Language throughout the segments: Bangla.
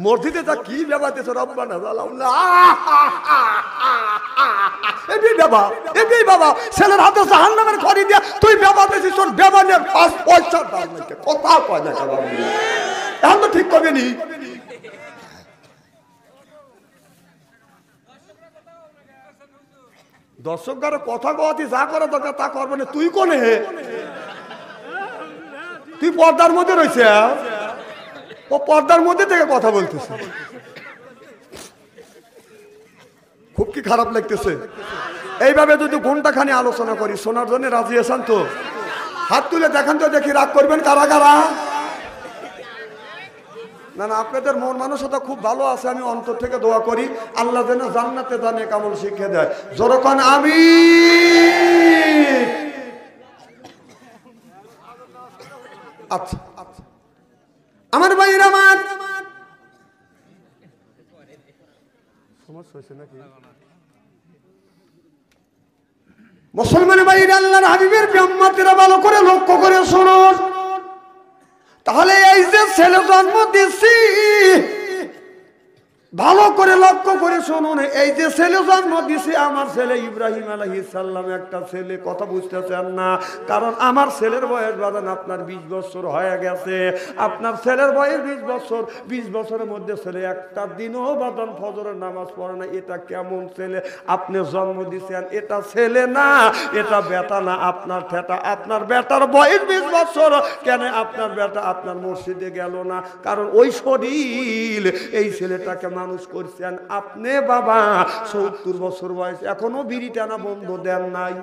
মসজিদে তা কি ব্যাপারতেছ রব্বানা জালামনা বাবা ছেলের হাতে জাহান্নামের খড়ি দিয়া তুই ব্যাপারতেছিস তোর ব্যাপারের পাঁচ পয়সা দাম নাকি কথা কয় না বাবা এখন তো ঠিক করবে নি দর্শকরা কথা কওয়াতি যা করে দরকার তা করবে না তুই কোনে তুই পর্দার মধ্যে রয়েছে ও পর্দার মধ্যে থেকে কথা বলতেছে খুব কি খারাপ লাগতেছে এইভাবে যদি ঘন্টাখানি আলোচনা করি শোনার জন্য রাজি আছেন তো হাত তুলে দেখান তো দেখি রাগ করবেন কারা কারা না না আপনাদের মন মানসিকতা খুব ভালো আছে আমি অন্তর থেকে দোয়া করি আল্লাহ যেন জান্নাতে দানে কামল শিখিয়ে দেয় যখন আমি আচ্ছা আমার ভাইরা আমার সমস্যা হয়েছে নাকি মুসলমান ভাইরা আল্লাহর হাবিবের ব্রহ্মাতেরা ভালো করে লক্ষ্য করে শুনুন তাহলে এই যে ছেলে জন্ম দিচ্ছি ভালো করে লক্ষ্য করে শুনুন এই যে ছেলে জন্ম দিছি আমার ছেলে ইব্রাহিম আলাইহিস সালাম একটা ছেলে কথা বুঝতেছেন না কারণ আমার ছেলের বয়স বাদান আপনার 20 বছর হয়ে গেছে আপনার ছেলের বয়স 20 বছর 20 বছরের মধ্যে ছেলে একটা দিনও বাদান ফজরের নামাজ পড়ে না এটা কেমন ছেলে আপনি জন্ম দিছেন এটা ছেলে না এটা বেটা না আপনার ঠেটা আপনার বেটার বয়স 20 বছর কেন আপনার বেটা আপনার মসজিদে গেল না কারণ ওই শরীর এই ছেলেটাকে মানুষ করছেন আপনি বাবা 70 বছর বয়স এখনো বিড়ি টানা বন্ধ দেন নাই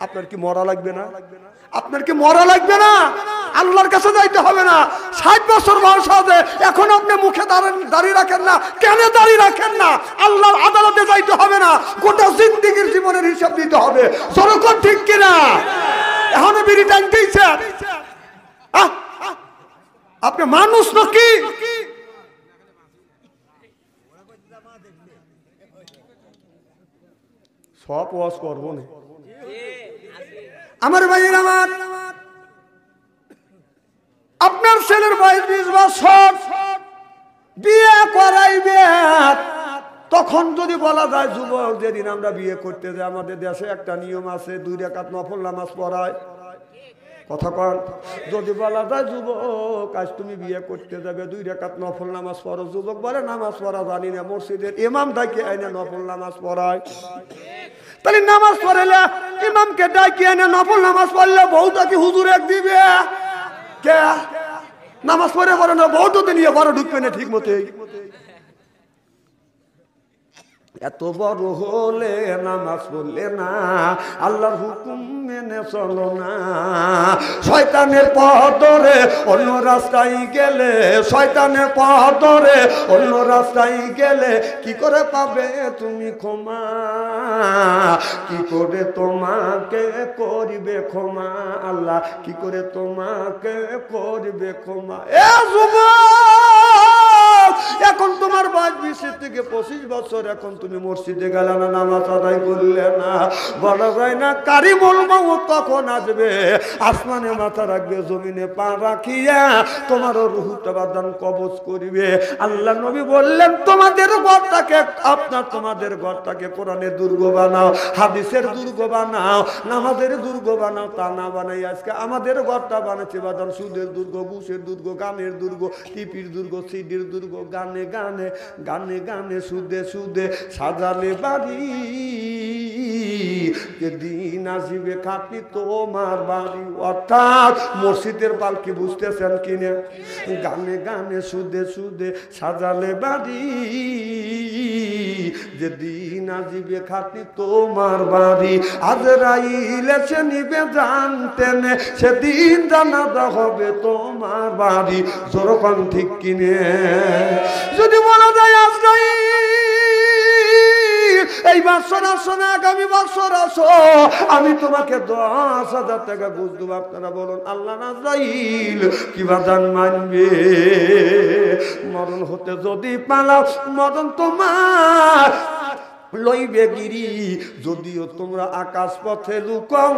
আপনার কি মরা লাগবে না আপনার কি মরা লাগবে না আল্লাহর কাছে যাইতে হবে না 60 বছর বয়স হবে এখন আপনি মুখে দাঁড়িয়ে রাখেন না কেন দাঁড়িয়ে রাখেন না আল্লাহর আদালতে যাইতে হবে না গোটা জিন্দেগীর জীবনের হিসাব দিতে হবে সরকম ঠিক কিনা এখনো বিড়ি টানতেইছে আপনি মানুষ নাকি সব ওয়াজ করবো না আমার ভাইয়ের আমার আপনার ছেলের বয়স 20 বছর বিয়ে করাইবে তখন যদি বলা যায় যুবক যেদিন আমরা বিয়ে করতে যাই আমাদের দেশে একটা নিয়ম আছে 2 রাকাত নফল নামাজ পড়ায় কথা কন যদি বলা যায় যুবক আজ তুমি বিয়ে করতে যাবে 2 রাকাত নফল নামাজ পড়ো যুবক বলে নামাজ পড়া জানি না মসজিদের ইমাম ডাকে আইনে নফল নামাজ পড়ায় তাহলে নামাজ পড়লে ইমামকে ডাকি এনে নফল নামাজ পড়লে বউটা কি হুজুর এক দিবে কে নামাজ পড়ে পড়ে না বউ তো নিয়ে বড় ঢুকবে না ঠিক মতে এত বড় হলে নামাজ পড়লে না আল্লাহর হুকুম মেনে চলো না শয়তানের পথ ধরে অন্য রাস্তায় গেলে শয়তানের পথ ধরে অন্য রাস্তায় গেলে কি করে পাবে তুমি ক্ষমা কি করে তোমাকে করবে ক্ষমা আল্লাহ কি করে তোমাকে করবে ক্ষমা এ যুবক এখন তোমার বয়স 20 থেকে 25 বছর এখন তুমি মসজিদে গেলে না নামাজ আদায় করলে না বলা যায় না কারিমুল মাউত কখন আসবে আসমানে মাথা রাখবে জমিনে পা রাখিয়া তোমার রূহটা বাদান কবজ করিবে আল্লাহ নবী বললেন তোমাদের ঘরটাকে কোরআনের দুর্গ বানাও হাদিসের দুর্গ বানাও নামাজের দুর্গ বানাও তা না বানাই আজকে আমাদের ঘরটা বানাচ্ছে বাদান সুদের দুর্গ ঘুষের দুর্গ গানের দুর্গ টিপির দুর্গ সিডির দুর্গ গানে গানে গানে গানে সুদে সুদে সাজালে বাড়ি দিন আসিবে খাটি তোমার বাড়ি অর্থাৎ মসজিদের পালকি বুঝতেছেন কিনা গানে গানে সুদে সুদে সাজালে বাড়ি যে দিন আসিবে খাটি তোমার বাড়ি আজরাইল এসে নিবে জানতেন সেদিন জানাজা হবে তোমার বাড়ি যেরকম ঠিক কিনে যদি বলা যায় আজরাইল এই বছর আসো না আগামী বছর আসো আমি তোমাকে 10,000 টাকা ঘুষ দেবো আপনারা বলুন আল্লাহ আজরাইল কি বাদান মানবে মরণ হতে যদি পালাও মরণ তোমার লইবে গিরি, যদিও তোমরা আকাশ পথে লুকাও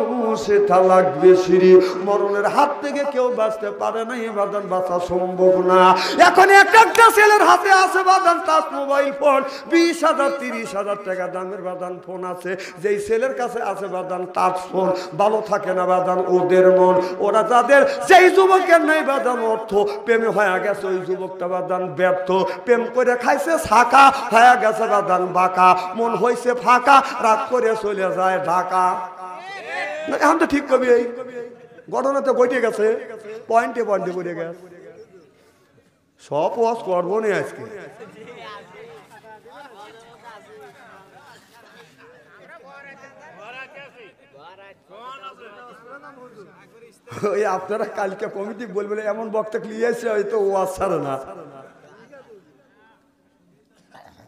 সেটা লাগবে সিঁড়ি। মরণের হাত থেকে কেউ বাঁচতে পারে না, এ বাদান বাঁচা সম্ভব না। এখন একটা ছেলের হাতে আছে বাদান টাচ মোবাইল ফোন, 20,000 30,000 টাকা দামের বাদান ফোন আছে। যেই ছেলের কাছে আছে বাদান টাচ ফোন, ভালো থাকে না বাদান ওদের মন। ওরা যাদের যেই যুবকের নাই বাদান অর্থ, প্রেমে হয়ে গেছে ওই যুবকটা বাদান ব্যর্থ, প্রেম করে খাইছে ছাকা, হয়ে গেছে বাদান বাঁকা, মন হইছে ফাঁকা, রাগ করে চলে যায় ঢাকা। এখন তো ঠিক কবি, এই ঘটনা তো ঘটে গেছে, পয়েন্টে পয়েন্টে পড়ে গেছে। সব ওয়াজ করবো না আজকে। ওই আপনারা কালকে কমিটি বলবেন এমন বক্তা ক্লিয়ারছে হয়তো ওয়াজ ছাড়ে না।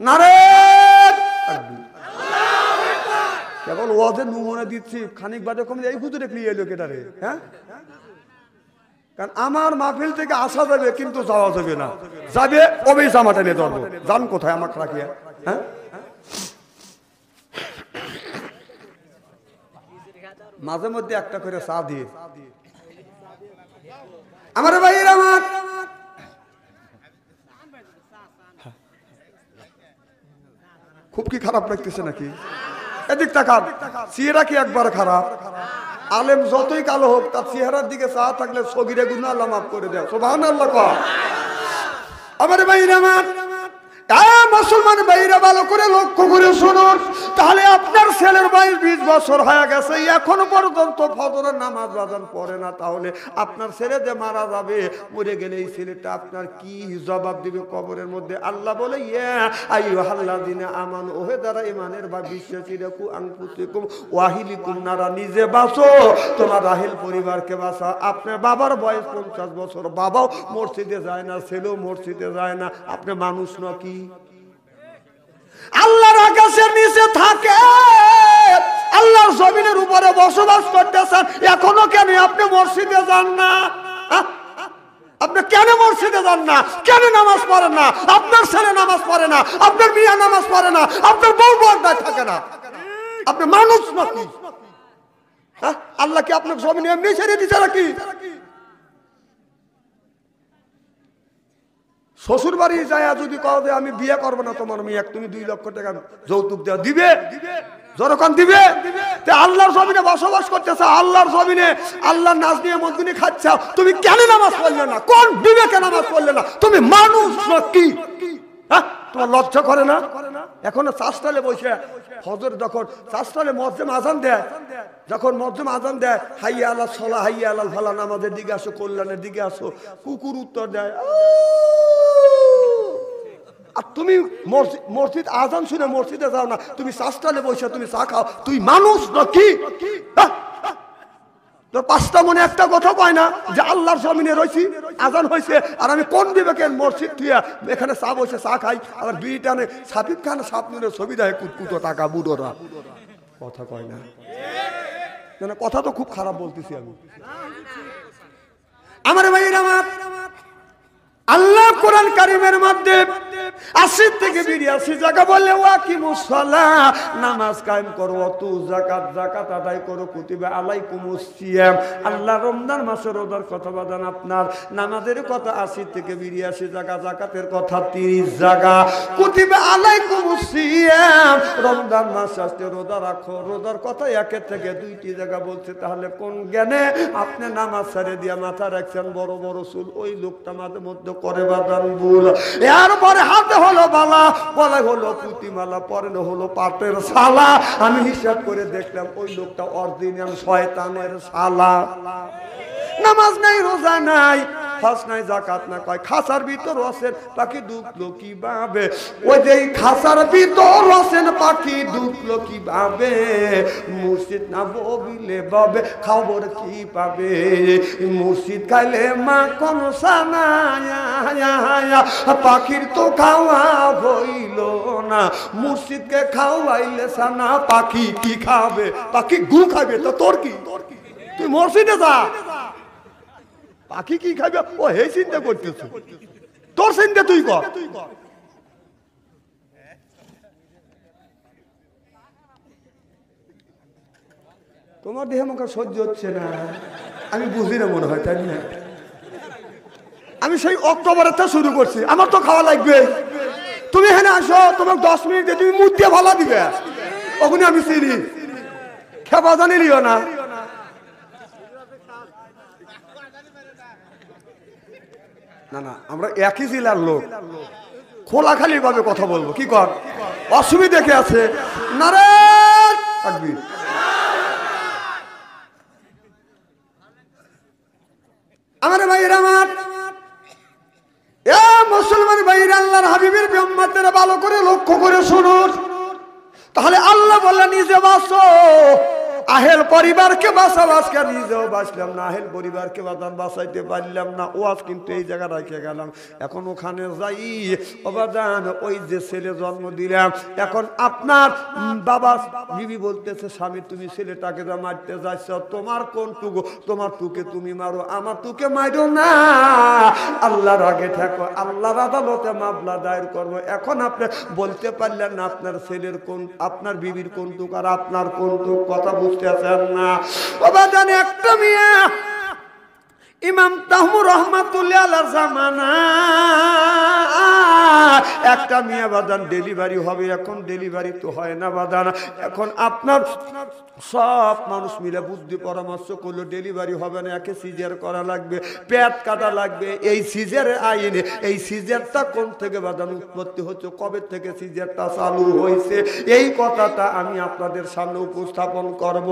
নারে কেবল ওয়াজের নমুনা দিচ্ছি, খানিক বাদে কমে এই হুজুরে ক্লিয়ার লোক এটারে। হ্যাঁ, কারণ আমার মাহফিল থেকে আসা যাবে কিন্তু যাওয়া যাবে না, যাবে কবেই জামাটা নিয়ে ধরবো, জান কোথায় আমাকে রাখিয়া। হ্যাঁ, মাঝে মধ্যে একটা করে চা দিয়ে আমার ভাইয়ের আমার খুব কি খারাপ লাগতেছে নাকি? এদিক তাকান, চেহারা কি একবার খারাপ? আলেম যতই কালো হোক তার চেহারার দিকে চা থাকলে সগিরে গুনাহ আল্লাহ মাফ করে দেয়। সুবহানাল্লাহ। আমার ভাইয়ের আমার, মুসলমান ভাইরা ভালো করে লক্ষ্য করে শুনুন। তাহলে আপনার ছেলের বয়স 20 বছর হয়ে গেছে, এখনো পর্যন্ত ফজরের নামাজ বাজান পড়ে না, তাহলে আপনার ছেলে যে মারা যাবে, মরে গেলে এই ছেলেটা আপনার কি জবাব দিবে কবরের মধ্যে? আল্লাহ বলে ইয়া আইয়ুহাল্লাযিনা আমানু, ওহে যারা ঈমানের বা বিশ্বাসীরা, কু আনফুসাকুম ওয়া আহলিকুম নারা, নিজে বাঁচো তোমার রাহেল পরিবারকে বাঁচা। আপনার বাবার বয়স 50 বছর, বাবাও মসজিদে যায় না, ছেলেও মসজিদে যায় না, আপনি মানুষ নাকি? আল্লাহর আকাশের নিচে থাকে, আল্লাহর জমিনের উপরে বসবাস করতেছেন, এখনো কেন আপনি মসজিদে যান না? আপনি কেন মসজিদে যান না? কেন নামাজ পড়েন না? আপনার ছেলে নামাজ পড়ে না, আপনার মেয়ে নামাজ পড়ে না, আপনার বউ পর্দায় থাকে না, আপনি মানুষ নাকি? আল্লাহ কি আপনার জমিনে এমনি ছেড়ে দিচ্ছে নাকি? শ্বশুর বাড়ি যায় যদি কও যে আমি বিয়ে করবো না তোমার মেয়ে, তুমি 2 লক্ষ টাকা যৌতুক দেওয়া দিবে? যখন দিবে, আল্লাহর জমিনে বসবাস করতেছ, আল্লাহর জমিনে আল্লাহর নাজ নিয়ে মদগুনি খাচ্ছ, তুমি কেন নামাজ পড়লে না? কোন বিবেকে নামাজ পড়লে না? তুমি মানুষ নাকি? হ্যাঁ, তোমার লজ্জা করে না? এখন চাষটালে বসে ফজর যখন চাষটালে মসজিদে আজান দেয়, যখন মসজিদে আজান দেয়, হাইয়া আল্লাহ সলা হাইয়া আল্লাহ ফালা, নামাজের দিকে আসো, কল্যাণের দিকে আসো, কুকুর উত্তর দেয়। আর তুমি মসজিদ আজান শুনে মসজিদে যাও না, তুমি চাষটালে বসে তুমি চা খাও, তুই মানুষ নাকি? তোর 5টা মনে একটা কথা কয় না যে আল্লাহর জমিনে রয়েছি, আজান হয়েছে, আর আমি কোন বিবেকের মসজিদ থুয়া এখানে চা বসে চা খাই, আবার বিড়ি টানে সাবিব খান সাপনুরের ছবি দেয় কুটকুটো টাকা বুড়োরা, কথা কয় না? কথা তো খুব খারাপ বলতেছি আমি। আমার ভাইয়ের আমার, আল্লাহ কোরআন কারীমের মধ্যে 80 থেকে 82 জায়গা বলে ওয়াকিমুস সালাহ, নামাজ কায়েম করো, ওয়াতু যাকাত, যাকাত আদায় করো, কুতিবা আলাইকুমুস সিয়াম, আল্লাহ রমজান মাসের রোজার কথা বাদান আপনার, নামাজের কথা 80 থেকে 82 জায়গা, যাকাতের কথা 30 জায়গা, কুতিবা আলাইকুমুস সিয়াম, রমজান মাস আসতে রোজা রাখো, রোজার কথা 1 থেকে 2টি জায়গা বলছে। তাহলে কোন জ্ঞানে আপনি নামাজ ছেড়ে দিয়া মাথা রাখছেন বড় বড় চুল? ওই লোকটা মাঝে মধ্যে করে বাদান ভুল, এরপরে হাতে হলো বালা, গলায় হলো পুঁতিমালা, পরনে হলো পাটের শালা, আমি হিসাব করে দেখলাম ওই লোকটা অরিজিনাল শয়তানের শালা। নামাজ নাই, রোজা নাই, হজ নাই, যাকাত না, কয় খাসার ভিতর আছেন পাখি ঢুকলো কিভাবে? ওই যে খাসার ভিতর আছেন পাখি ঢুকলো কিভাবে? মুর্শিদ না ববিলে বাবে খবর কি পাবে? মুর্শিদ খাইলে মা কোন সানায়া, পাখির তো খাওয়া হইল না, মুর্শিদকে খাওয়াইলে সানা পাখি কি খাবে? পাখি গু খাবে, তো তোর কি? তুই মসজিদে যা, পাখি কি খাবে ও হে চিন্তা করতেছ, তোর চিন্তা তুই কর। তোমার দেহে মুখে সহ্য হচ্ছে না, আমি বুঝি না মনে হয়, তাই না? আমি সেই অক্টোবরের থেকে শুরু করছি, আমার তো খাওয়া লাগবে। তুমি এখানে আসো, তোমার 10 মিনিটে তুমি মুখ দিয়ে ভালো দিবে, ওখানে আমি চিনি, খেপা জানি লিও না। না না, আমরা একই জেলার লোক, খোলাখালি ভাবে কথা বলবো, কি কর? অসুবিধা কে আছে? নারায়ণ তাকবীর। আমার ভাইরা, আমার এ মুসলমান ভাইরা, আল্লাহর হাবিবের উম্মতেরা ভালো করে লক্ষ্য করে শুনুন। তাহলে আল্লাহ বললেন নিজে বাঁচো, আহেল পরিবারকে বাঁচাও। আজকে নিজেও বাঁচলাম না, আহেল পরিবারকে বাঁচাইতে পারলাম না। ওয়াজ কিন্তু এই জায়গা রেখে গেলাম, এখন ওখানে যাই। অবাদান, ওই যে ছেলে জন্ম দিলাম, এখন আপনার বাবা বিবি বলতেছে, স্বামী তুমি ছেলেটাকে যা মারতে যাচ্ছ, তোমার কোন টুকু? তোমার টুকে তুমি মারো, আমার টুকে মারো না। আল্লাহর আগে থাকো, আল্লাহর আদালতে মামলা দায়ের করবো। এখন আপনি বলতে পারলেন না আপনার ছেলের কোন, আপনার বিবির কোন টুক আর আপনার কোন টুক, কথা বুঝতেছেন না? বাবা জানে একটা মেয়ে ইমাম তাহমুর রহমাতুল্লাহ আলাইহির জামানা একটা মেয়ে বাদান ডেলিভারি হবে। এখন ডেলিভারি তো হয় না বাদান, এখন আপনার সব মানুষ মিলে বুদ্ধি পরামর্শ করলো ডেলিভারি হবে না, একে সিজার করা লাগবে, পেট কাটা লাগবে। এই সিজারের আইনে এই সিজারটা কোন থেকে বাদান উৎপত্তি হচ্ছে, কবে থেকে সিজারটা চালু হয়েছে, এই কথাটা আমি আপনাদের সামনে উপস্থাপন করব।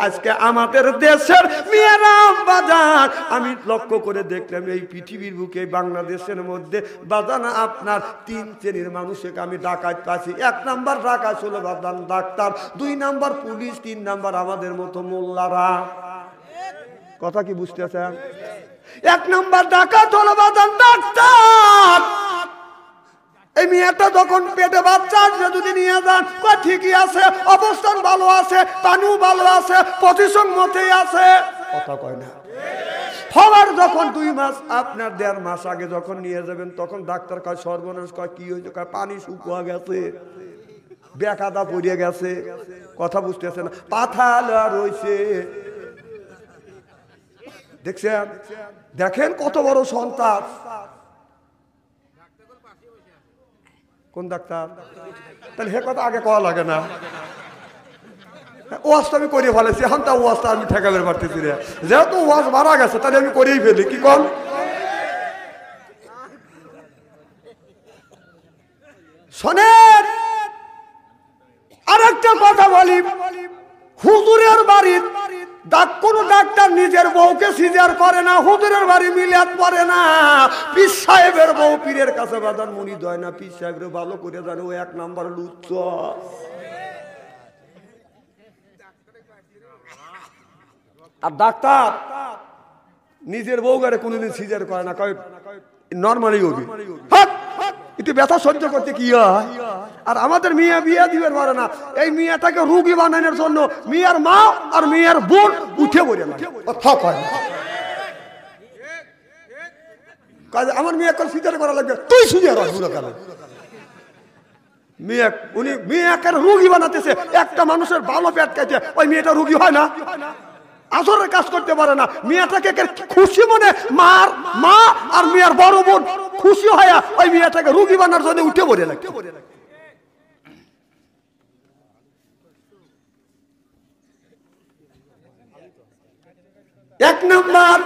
আজকে আমাদের দেশের মেয়েরা বাজার, আমি লক্ষ্য করে দেখলাম এই পৃথিবীর বুকে বাংলাদেশের মধ্যে বাজান আপনার 3 শ্রেণীর মানুষকে আমি ডাকাত পাচ্ছি। 1 নাম্বার ডাকাত হলো বাজান ডাক্তার, 2 নাম্বার পুলিশ, 3 নাম্বার আমাদের মতো মোল্লারা। কথা কি বুঝতেছেন? 1 নাম্বার ডাকাত হলো বাজান ডাক্তার। এই মেয়েটা যখন পেটে বাচ্চা আসবে যদি নিয়ে যান, ঠিকই আছে, অবস্থান ভালো আছে, পানিও ভালো আছে, পজিশন মতেই আছে, কথা কয় না। হওয়ার যখন 2 মাস আপনার 1.5 মাস আগে যখন নিয়ে যাবেন, তখন ডাক্তার কয় সর্বনাশ, কয় কি হয়েছে? কয় পানি শুকিয়ে গেছে, বেকাদা পড়িয়ে গেছে, কথা বুঝতেছে না, পাথা রয়েছে। দেখছেন? দেখেন কত বড় সন্তান। কোন ডাক্তার? তাহলে হে কথা আগে কওয়া লাগে না। ওয়াজটা আমি করে ফেলেছি, এখন তা ওয়াজটা আমি ঠেকাবের পারতেছি রে, যেহেতু ওয়াজ মারা গেছে তাহলে আমি করেই ফেলি, কি কর? শোনেন আরেকটা কথা বলি, হুজুরের বাড়ির কোন ডাক্তার নিজের বউকে সিজার করে না, হুজুরের বাড়ি মিলাদ পড়ে না, পীর সাহেবের বউ পীরের কাছে বাজার মুড়ি দেয় না। পীর সাহেবের ভালো করে জানে ও 1 নাম্বার লুচ্চ। আর ডাক্তার নিজের বউগারে কোনোদিন সিজার করে না, কয় নর্মালি হবে, একটু ব্যথা সহ্য করতে কি হয়। আর আমাদের মেয়ে বিয়ে দিবে পারে না, এই মেয়েটাকে রুগী বানানোর জন্য মেয়ের মা আর মেয়ের বোন উঠে পড়ে না, আমার মেয়ে এখন সিজার করা লাগবে, তুই সিজার কেন? মেয়ে উনি মেয়েকে রুগী বানাতেছে, একটা মানুষের ভালো পেট খাইছে, ওই মেয়েটা রুগী হয় না, আসরের কাজ করতে পারে না। মেয়েটাকে খুশি মনে মার মা আর মেয়ের বড় বোন খুশি হয়ে ওই মেয়েটাকে রুগী বানার জন্য উঠে পড়ে লাগে। 1 নাম্বার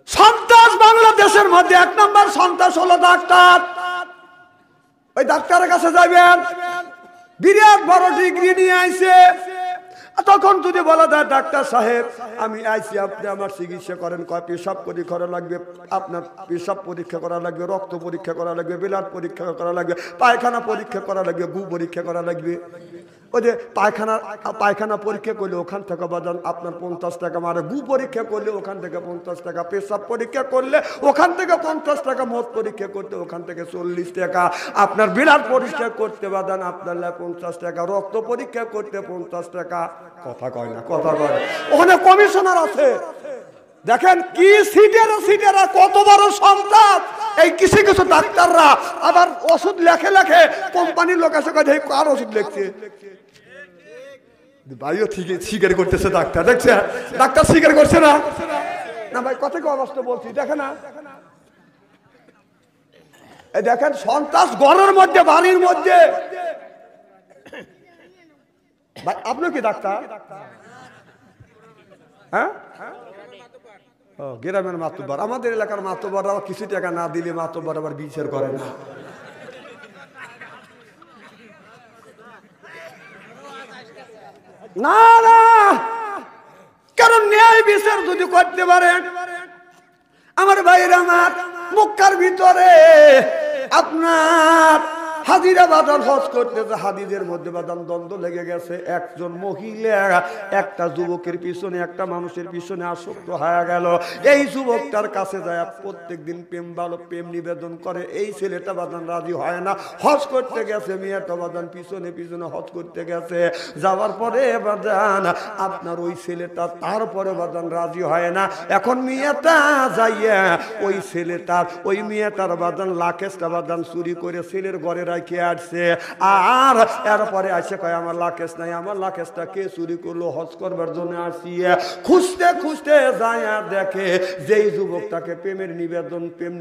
সন্ত্রাস বাংলাদেশের মধ্যে, 1 নাম্বার সন্ত্রাস হলো ডাক্তার। ওই ডাক্তারের কাছে যাবেন, বিরাট বড় ডিগ্রি নিয়ে আইছে, তখন যদি বলা যায় ডাক্তার সাহেব আমি আইছি, আপনি আমার চিকিৎসা করেন, কয় পেশাব পরীক্ষা করা লাগবে, আপনার পেশাব পরীক্ষা করা লাগবে, রক্ত পরীক্ষা করা লাগবে, ব্লাড পরীক্ষা করা লাগবে, পায়খানা পরীক্ষা করা লাগবে, গু পরীক্ষা করা লাগবে। ওই যে পায়খানা পরীক্ষা করলে ওখান থেকে বাজান আপনার 50 টাকা মারে, গু পরীক্ষা করলে ওখান থেকে 50 টাকা, পেশাব পরীক্ষা করলে ওখান থেকে 50 টাকা, মদ পরীক্ষা করতে ওখান থেকে 40 টাকা, আপনার ব্লাড পরীক্ষা করতে বাজান আপনার 50 টাকা, রক্ত পরীক্ষা করতে 50 টাকা। কথা কয় না, কথা কয়। ওখানে কমিশনার আছে, দেখেন কি সিটেরা কত বড় সন্তান। এই কিছু কিছু ডাক্তাররা আবার ওষুধ লেখে লেখে কোম্পানির লোক এসে কার ওষুধ লিখছে, ভাইও ঠিক স্বীকার করতেছে ডাক্তার, দেখছে ডাক্তার স্বীকার করছে না? না ভাই কথা কি অবস্থা বলছি, দেখে না? এই দেখেন সন্ত্রাস ঘরের মধ্যে, বাড়ির মধ্যে। ভাই আপনি কি ডাক্তার? হ্যাঁ, গ্রামের মাতব্বর। আমাদের এলাকার মাতব্বররা কিছু টাকা না দিলে মাতব্বর আবার বিচার করে না। না না, কারণ ন্যায় বিচার যদি করতে পারেন আমার ভাইয়ের, আমার মক্কার ভিতরে আপনার হাজিরা বাদান হজ করতেছে, হাজিদের মধ্যে বাদান দ্বন্দ্ব লেগে গেছে। একজন মহিলা একটা যুবকের পিছনে, একটা মানুষের পিছনে আসক্ত হয়ে গেল। এই যুবকটার কাছে যায় প্রত্যেকদিন প্রেম নিবেদন করে। এই ছেলেটা বাদান রাজি হয় না, হজ করতে গেছে, মেয়েটা বাদান পিছনে পিছনে হজ করতে গেছে। যাওয়ার পরে বাদান আপনার ওই ছেলেটা তারপরে বাদান রাজি হয় না। এখন মেয়েটা যাইয়া ওই ছেলেটার, ওই মেয়েটার বাদান লাকেশটা বাদান চুরি করে ছেলের ঘরে রাখি আসছে। আর এরপরে আসে কয় আমার লাকেশ নাই, আমার লাকেশটা কে চুরি করলো? হজ করবার জন্য আসি। খুঁজতে খুঁজতে যায় দেখে যেই যুবকটাকে প্রেম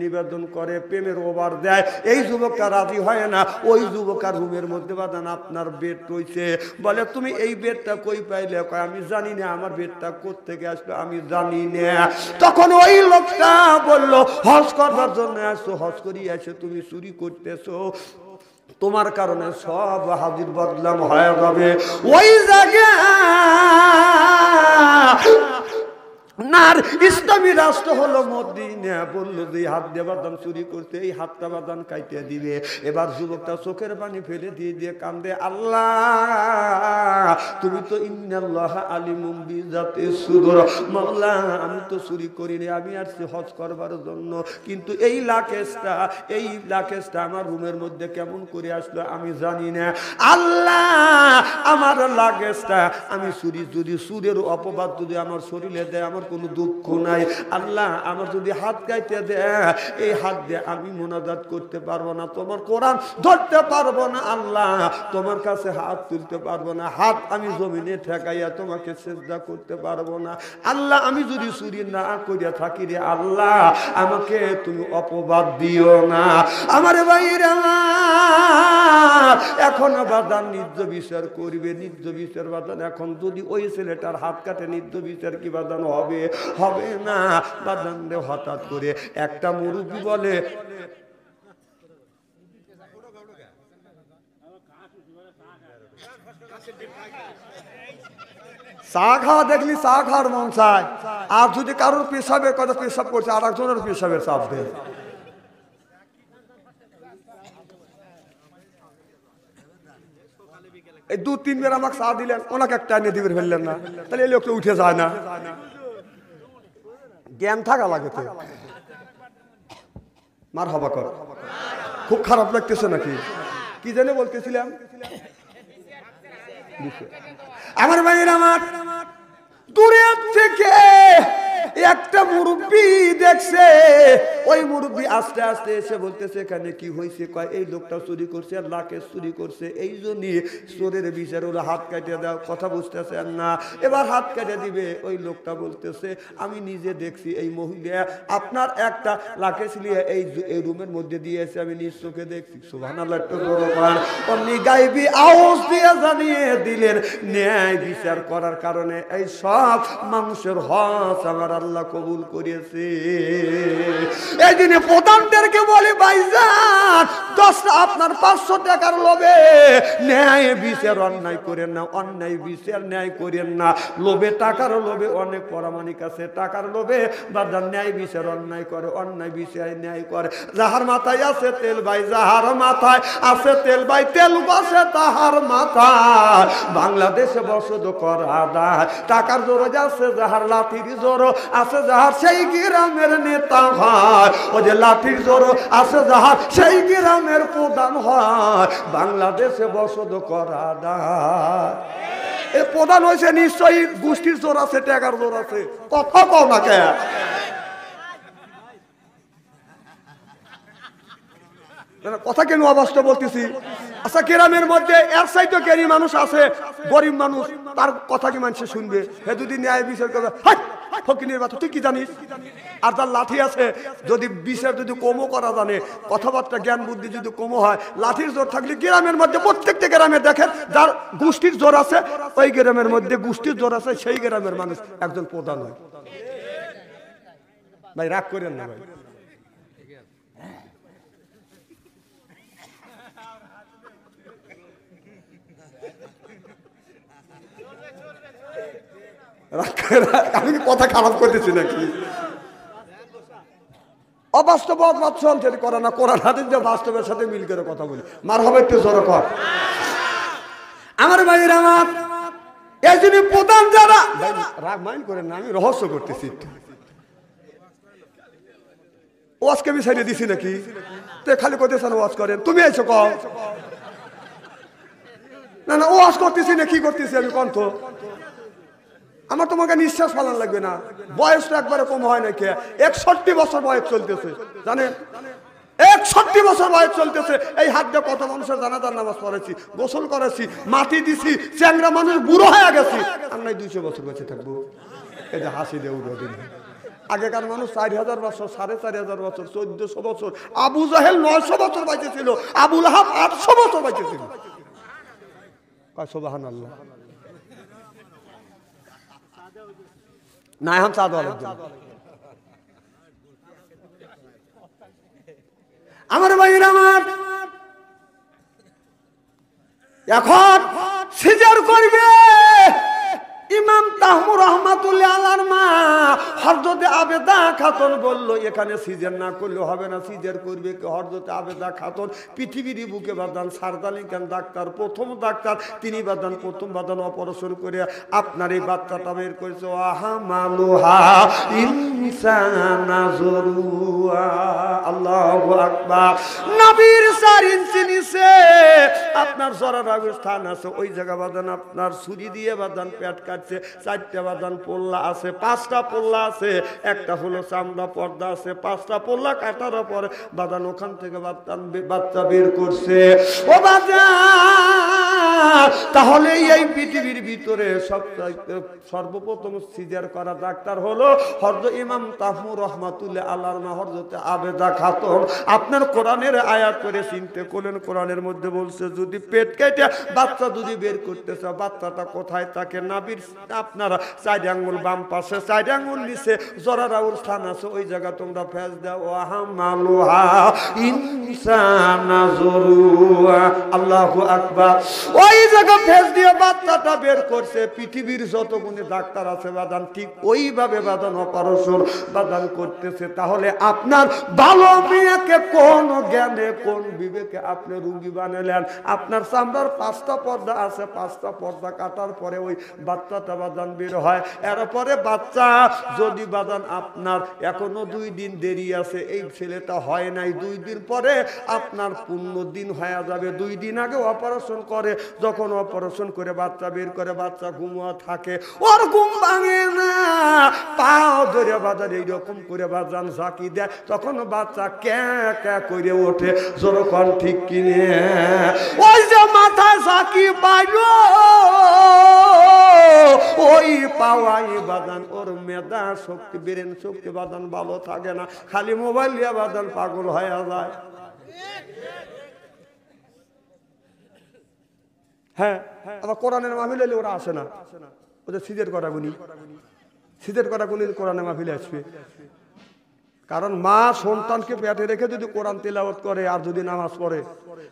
নিবেদন করে, প্রেমের ওভার দেয়, এই যুবকটা রাজি হয় না। ওই যুবকার রুমের মধ্যে বাদান আপনার বেড রয়েছে। বলে তুমি এই বেডটা কই পাইলে? কয় আমি জানি না, আমার বেডটা কোত্থেকে আসলো আমি জানি না। তখন ওই লোকটা বলল হজ করবার জন্য আসছো, হজ করি আসে তুমি চুরি করতেছো, তোমার কারণে সব হাজির বদলাম হয়ে যাবে। ওই জায়গা নার ইসলামী রাষ্ট্র হলো মদিনা। বললো যে হাত দিয়ে বাদান চুরি করতে, এই হাতটা বাদান কাইতে দিবে। এবার যুবকটা চোখের পানি ফেলে দিয়ে দিয়ে কান্দে, আল্লাহ তুমি তো ইন্নাল্লাহ আলিমুম বিজাতিস সুদূর, মাওলা আমি তো চুরি করিনি, আমি আসছি হজ করবার জন্য, কিন্তু এই লাকেশটা আমার রুমের মধ্যে কেমন করে আসলো আমি জানি না। আল্লাহ আমার লাকেশটা আমি চুরি, যদি চুরের অপবাদ যদি আমার শরীরে দেয় আমার কোনো দুঃখ নাই। আল্লাহ আমার যদি হাত গাইতে দেয়, এই হাত দিয়ে আমি মোনাজাত করতে পারবো না, তোমার কোরআন ধরতে পারবো না, আল্লাহ তোমার কাছে হাত তুলতে পারবো না, হাত আমি জমিনে ঠেকাইয়া তোমাকে সিজদা করতে পারবো না। আল্লাহ আমি যদি চুরি না করিয়া থাকি রে আল্লাহ, আমাকে তুমি অপবাদ দিও না। আমার ভাইরা এখন বাদান নিজ বিচার করবে, নিজ বিচার বাদান। এখন যদি ওই ছেলেটার হাত কাটে নিজ বিচার কি বাদান হবে? হবে না। বাদান রে হঠাৎ করে একটা মুরব্বি বলে, চা খাওয়া দেখলি চা খাওয়ার মন চায়, আর যদি কারোর পেশাবের কথা পেশাব করছে আর একজনের পেশাবের চাপ দেয়। এই 2-3 বার আমাকে চা দিলেন, ওনাকে একটা এনে দিবেন ফেললেন না, তাহলে এই লোকটা উঠে যায় না? জ্ঞান থাকা লাগে তো। মার হবা কর। খুব খারাপ লাগতেছে নাকি? কি জানে বলতেছিলাম? আমার ভাইয়ের, আমার দূরের থেকে একটা মুরব্বি দেখছে, ওই মুরব্বি আস্তে আস্তে এসে বলতেছে এখানে কি হয়েছে? কয় এই লোকটা চুরি করছে, আর লাকেশ চুরি করছে, এই জন্যই চোরের বিচার ওরা হাত কাটিয়ে দেওয়া। কথা বুঝতেছেন না? এবার হাত কাটিয়ে দিবে। ওই লোকটা বলতেছে আমি নিজে দেখছি এই মহিলা আপনার একটা লাকেশ নিয়ে এই রুমের মধ্যে দিয়েছে, আমি নিজ চোখে দেখছি। সুবহানাল্লাহ, একটু বড় পান অমনি গাইবি আওয়াজ দিয়ে জানিয়ে দিলেন ন্যায় বিচার করার কারণে এই সব মানুষের হজ আমার আল্লাহ কবুল করেছে। এই দিনে প্রধানদেরকে বলে ভাইজান 10টা আপনার 500 টাকার লোভে ন্যায় বিচার অন্যায় করেন না, অন্যায় বিচার ন্যায় করেন না। লোভে, টাকার লোভে অনেক পরামানিক আছে, টাকার লোভে বাজার ন্যায় বিচার অন্যায় করে, অন্যায় বিচার ন্যায় করে। যাহার মাথায় আছে তেল ভাই, যাহার মাথায় আছে তেল ভাই, তেল বসে তাহার মাথায়। বাংলাদেশে বসত করা দায়, টাকার জোরে যাচ্ছে যাহার, লাঠির জোর আছে যাহার, সেই গ্রামের নেতা হয়। ও যে লাঠির জোর আছে যাহার, সেই গ্রামের প্রধান হয়। বাংলাদেশে বসত করা দায়। এ প্রধান হয়েছে নিশ্চয়ই গোষ্ঠীর জোর আছে, টাকার জোর আছে। কথা কও না কে? কথা কেন অবস্থা বলতেছি? আচ্ছা গ্রামের মধ্যে এর চাইতে জ্ঞানী মানুষ আছে, গরিব মানুষ, তার কথা কি মানুষ শুনবে? হে যদি ন্যায় বিচার করবে, ফকিনের বাচ্চা তুই কি জানিস? আর তার লাঠি আছে, যদি বিচার যদি কমও করা জানে, কথাবার্তা জ্ঞান বুদ্ধি যদি কমও হয়, লাঠির জোর থাকলে গ্রামের মধ্যে প্রত্যেকটা গ্রামে দেখেন যার গোষ্ঠীর জোর আছে, ওই গ্রামের মধ্যে গোষ্ঠীর জোর আছে, সেই গ্রামের মানুষ একজন প্রধান হয়। ভাই রাগ করেন না ভাই, আমি কথা খারাপ করতেছি নাকি? অবাস্তব বাস্তব করা না, কোরআন হাদিস যে বাস্তবের সাথে মিল করে কথা বলি। মার হবে একটু জোরে কর। আমার ভাইয়ের আমার এই জন্য প্রধান যারা, রাগ মাইন্ড করেন না, আমি রহস্য করতেছি। ওয়াজকে আমি সাইডে দিছি নাকি? তো খালি করতেছেন ওয়াজ করেন, তুমি এসো কও না না ওয়াজ করতেছি না, কি করতেছি আমি কণ্ঠ? আমার তোমাকে নিঃশ্বাস ফেলান লাগবে না, বয়সটা একবারে কম হয় নাকি? 61 বছর বয়স চলতেছে, জানেন? 61 বছর বয়স চলতেছে। এই হাত দিয়ে কত মানুষের জানাজার নামাজ পড়েছি, গোসল করেছি, মাটি দিছি, চ্যাংরা মানুষ বুড়ো হয়ে গেছি। আর নাই 200 বছর বেঁচে থাকবো, এই যে হাসি দিয়ে উঠো দিন। আগেকার মানুষ 4000 বছর, 4500 বছর, 1400 বছর। আবু জাহেল 900 বছর বেঁচে ছিল, আবু লাহাব 800 বছর বেঁচে ছিল। সুবহানাল্লাহ। না এখন চা দেওয়া লাগবে। আমার ভাইয়ের আমার এখন সিজার করবে ইমাম তাহমুর রহমাতুল্লাহ আলাইহির মা হযরত আবেদা খাতুন বলল, এখানে সিজার না করলে হবে না, সিজার করবে কি? হযরত আবেদা খাতুন পৃথিবীর বুকে বাদান সারদালি কেন ডাক্তার, প্রথম ডাক্তার তিনি বাদান, প্রথম বাদান অপারেশন করে আপনার এই বাচ্চাটা বের করেছে। আহামালুহা ইনসানা জরুয়া, আল্লাহু আকবার। নবীর 4 ইঞ্চি নিচে আপনার জরার স্থান আছে, ওই জায়গা বাদান আপনার ছুরি দিয়ে বাদান পেট কাটছে। 4টা বাদান পল্লা আছে, 5টা পল্লা আছে, একটা হলো চামড়া পর্দা আছে, 5টা পল্লা কাটার পর বাদান ওখান থেকে বাচ্চা বের করছে। ও বাজার, তাহলে এই পৃথিবীর ভিতরে সর্বপ্রথম সিজার করা ডাক্তার হলো হযরত ইমাম তাহমুর রহমাতুল্লাহ আলাইহির মা হযরত আবেদা খাতুন। আপনার কোরআনের আয়াত করে চিনতে করলেন, কোরআনের মধ্যে বলছে যদি পেট কেটে বাচ্চা যদি বের করতে চাও, বাচ্চাটা কোথায় থাকে? নাভির আপনারা 4 আঙ্গুল বাম পাশে, 4 আঙ্গুল নিচে জরারাউর স্থান আছে, ওই জায়গা তোমরা ফেস দাও। আহামালুহা ইনসানা জরুয়া, আল্লাহু আকবার। ওই জায়গা ফেস দিয়ে বাচ্চাটা বের করছে। পৃথিবীর যত গুণে ডাক্তার আছে বাদান ঠিক ওইভাবে বাদান অপারেশন বাদান করতেছে। তাহলে আপনার ভালো মেয়েকে কোন জ্ঞানে কোন বিবেকে আপনি রোগী বানালেন? আপনার চামড়ার 5টা পর্দা আছে, 5টা পর্দা কাটার পরে ওই বাচ্চাটা বাদান বের হয়। এরপরে বাচ্চা যদি বাদান আপনার এখনো 2 দিন দেরি আছে, এই ছেলেটা হয় নাই, 2 দিন পরে আপনার 15 দিন হয়ে যাবে। 2 দিন আগে অপারেশন করে, যখন অপারেশন করে বাচ্চা বের করে, বাচ্চা ঘুমোয়া থাকে, ওর ঘুম ভাঙে না, পাও ধরে বাজার এইরকম করে বাজান ঝাঁকি দেয়, তখন বাচ্চা ক্যা ক্যা করে ওঠে। যখন ঠিক কিনে ওই যে মাথায় ঝাঁকি পাইল, ওই পাওয়াই বাদান ওর মেধা শক্তি, ব্রেন শক্তি বাদান ভালো থাকে না, খালি মোবাইল দিয়ে বাদান পাগল হয়ে যায়। হ্যাঁ, আবার কোরআনের মাহফিল এলে ওরা আসে না, ওদের সিজের করা গুনি কোরআনের মাহফিলে আসবে। কারণ মা সন্তানকে পেটে রেখে যদি কোরআন তেলাওয়াত করে আর যদি নামাজ পড়ে,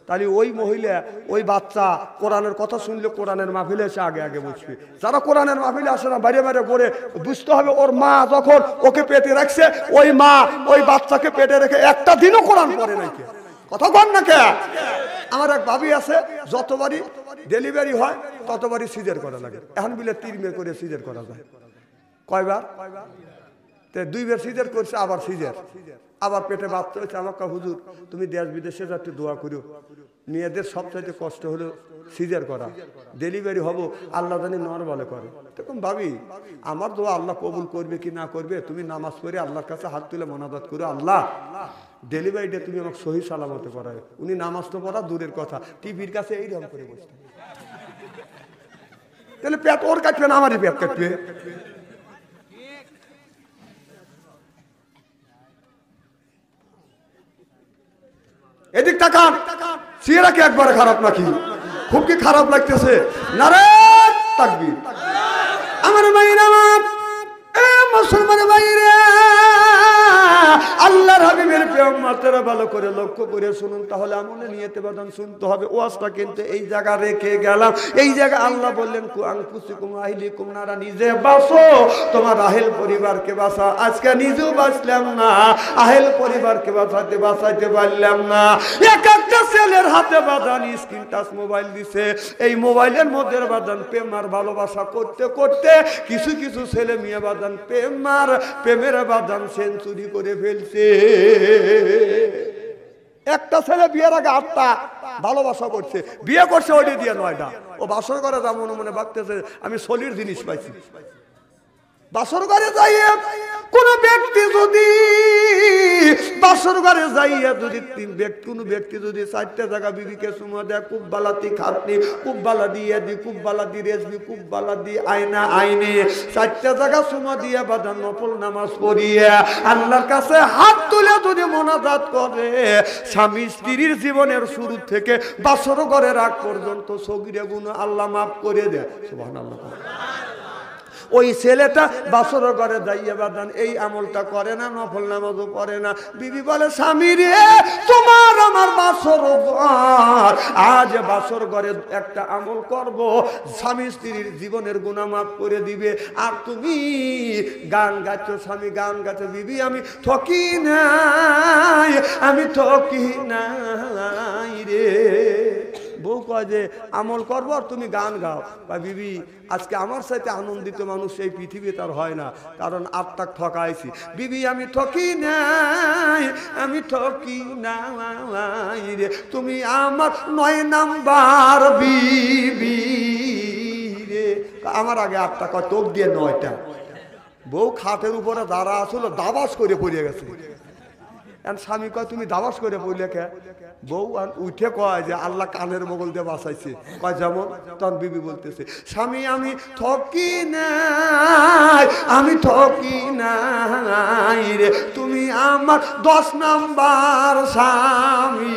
তাহলে ওই মহিলা ওই বাচ্চা কোরআনের কথা শুনলে কোরআনের মাহফিলে এসে আগে আগে বুঝবে। যারা কোরআনের মাহফিলে আসে না, বাইরে বাইরে করে বুঝতে হবে ওর মা যখন ওকে পেটে রাখছে, ওই মা ওই বাচ্চাকে পেটে রেখে একটা দিনও কোরআন পড়ে নাকি। কথা কন না কে? আমার এক ভাবি আছে, যতবারই ডেলিভারি হয় ততবারই সিজার করা লাগে। এখন বিলে 3 বার করে সিজার করা যায়। কয়বার? 2 বার সিজার করছে, আবার সিজার, আবার পেটে বাচ্চা হয়েছে। আমাকে হুজুর তুমি দেশ বিদেশে যাতে দোয়া করো, মেয়েদের সবচাইতে কষ্ট হলো সিজার করা, ডেলিভারি হবো আল্লাহ জানি নরমালে করে। তখন ভাবি আমার দোয়া আল্লাহ কবুল করবে কি না করবে, তুমি নামাজ পড়ে আল্লাহর কাছে হাত তুলে মোনাজাত করো, আল্লাহ ডেলি বাই ডে তুমি আমাকে সহি সালামতে পড়ায়। উনি নামাজ তো পড়া দূরের কথা, টিভির কাছে এইরকম করে বসতে, তাহলে পেট ওর কাটবে না আমারই পেট কাটবে। এদিক তাকান, চেহারা কি একবারে খারাপ নাকি? খুব কি খারাপ লাগতেছে? নারে তাকবীর। আমার ভাইরা, আমার মুসলমান ভাইরা, আল্লাহর হাবিবের প্রেমমাত্রা ভালো করে লক্ষ্য করে শুনুন, তাহলে আমলে নিয়তে বাদান শুনতে হবে। ওয়াজটা কিন্তু এই জায়গা রেখে গেলাম। এই জায়গা আল্লাহ বললেন কু আনফুসিকুম আহলিকুম নারা, নিজে বাঁচো, তোমার আহেল পরিবারকে বাঁচাও। আজকে নিজেও বাঁচলাম না, আহেল পরিবারকে বাঁচাইতে পারলাম না। এক একটা ছেলের হাতে বাদান স্ক্রিন টাচ মোবাইল দিছে, এই মোবাইলের মধ্যে বাদান প্রেম আর ভালোবাসা করতে করতে কিছু কিছু ছেলে মেয়ে বাদান প্রেমের বাদান সেঞ্চুরি করে ফেলছে। একটা ছেলে বিয়ের আগে 8টা ভালোবাসা করছে, বিয়ে করছে ওইটা দিয়ে 9টা। ও বাসর করে যা মনে মনে ভাবতেছে আমি সলির জিনিস পাইছি। বাসর ঘরে যাইয়ে কোন ব্যক্তি যদি বাসর ঘরে যাইয়া যদি কোন ব্যক্তি যদি 4টা জায়গা বিবিকে সুমা দেয়, খুব বালাতি খাতনি, খুব বালা দিয়ে দি, খুব বালা দি রেজবি, খুব বালা দি আয়না আইনে, 4টা জায়গা সুমা দিয়ে বাদান নফল নামাজ পড়িয়া আল্লাহর কাছে হাত তুলে যদি মোনাজাত করে, স্বামী স্ত্রীর জীবনের শুরু থেকে বাসর ঘরের আগ পর্যন্ত সগীরা গুনাহ আল্লাহ মাফ করে দেয়। সুবহানাল্লাহ। ওই ছেলেটা বাসর ঘরে যাইয়া বাদান এই আমলটা করে না, নফল নামাজও পড়ে না। বিবি বলে স্বামী রে, তোমার আমার বাসর ঘর, আজ বাসর ঘরে একটা আমল করব, স্বামী স্ত্রীর জীবনের গুনাহ মাফ করে দিবে। আর তুমি গান গাচ্ছ, স্বামী গান গাচ্ছ, বিবি আমি ঠকি নাই, আমি ঠকি নাই রে। বউ কয় যে আমল করবো আর তুমি গান গাও। বা বিবি আজকে আমার সাথে আনন্দিত মানুষ এই পৃথিবীতে আর হয় না, কারণ আত্মাক ঠকাইছি। বিবি আমি ঠকি নাই, আমি ঠকি নাই রে, তুমি আমার 9 নাম্বার বিবি রে। আমার আগে 8টা কয়, তোক দিয়ে 9টা। বউ খাটের উপরে দাঁড়া আসলো, দাবাস করে পড়ে গেছে। স্বামী কয় তুমি দাবাস করে পড়লে কে? বউ উঠে কয় যে আল্লাহ কানের বগল দিয়ে বাঁচাইছে। কয় যেমন? তখন বিবি বলতেছে স্বামী আমি ঠকি নাই, আমি ঠকি নাই রে, তুমি আমার 10 নাম্বার স্বামী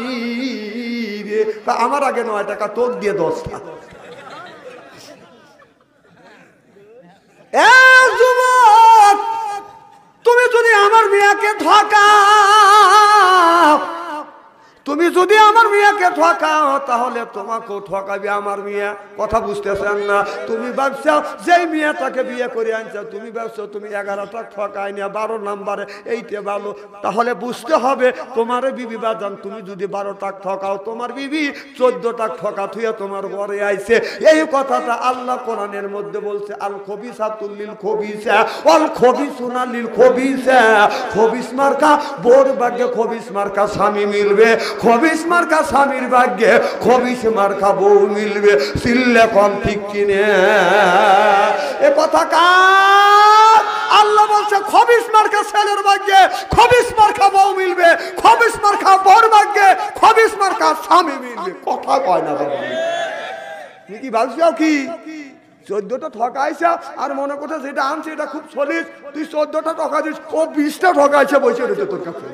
রে। আমার আগে 9 টাকা, তোর দিয়ে 10টা। যুবক, তুমি যদি আমার মেয়েকে ঠকাও, তুমি যদি আমার মেয়েকে ঠকাও, তাহলে তোমাকেও ঠকাবে আমার মেয়ে। কথা বুঝতেছেন না? তুমি ভাবছো যেই মেয়েটাকে বিয়ে করে আনছো, তুমি ভাবছো তুমি 11টা ঠকাই না, 12 নাম্বারে এইটা ভালো। তাহলে বুঝতে হবে তোমার বিবি বাজান, তুমি যদি 12টা ঠকাও, তোমার বিবি 14টা ঠকা থুয়ে তোমার ঘরে আইছে। এই কথাটা আল্লাহ কোরআনের মধ্যে বলছে, আল খবিসাতুল লিল খবিসা ওয়াল খবিসুনা লিল খবিসা। খবিস মার্কা বোর ভাগ্যে খবিস মার্কা স্বামী মিলবে, খবিস মার্কা স্বামীর ভাগ্যে খবিস মার্কা বউ মিলবে। সিল্লে কম ঠিক কিনে এ কথা কার? আল্লাহ বলছে খবিস মার্কা ছেলের ভাগ্যে খবিস মার্কা বউ মিলবে, খবিস মার্কা বউর ভাগ্যে খবিস মার্কা স্বামী মিলবে। কথা কয় না বাবা। তুমি কি ভাবছো কি 14টা ঠকাইছে আর মনে করছে যেটা আনছে এটা খুব সলিড, তুই 14টা ঠকাইছিস, ও 20টা ঠকাইছে বসে রয়েছে তোর কাছে।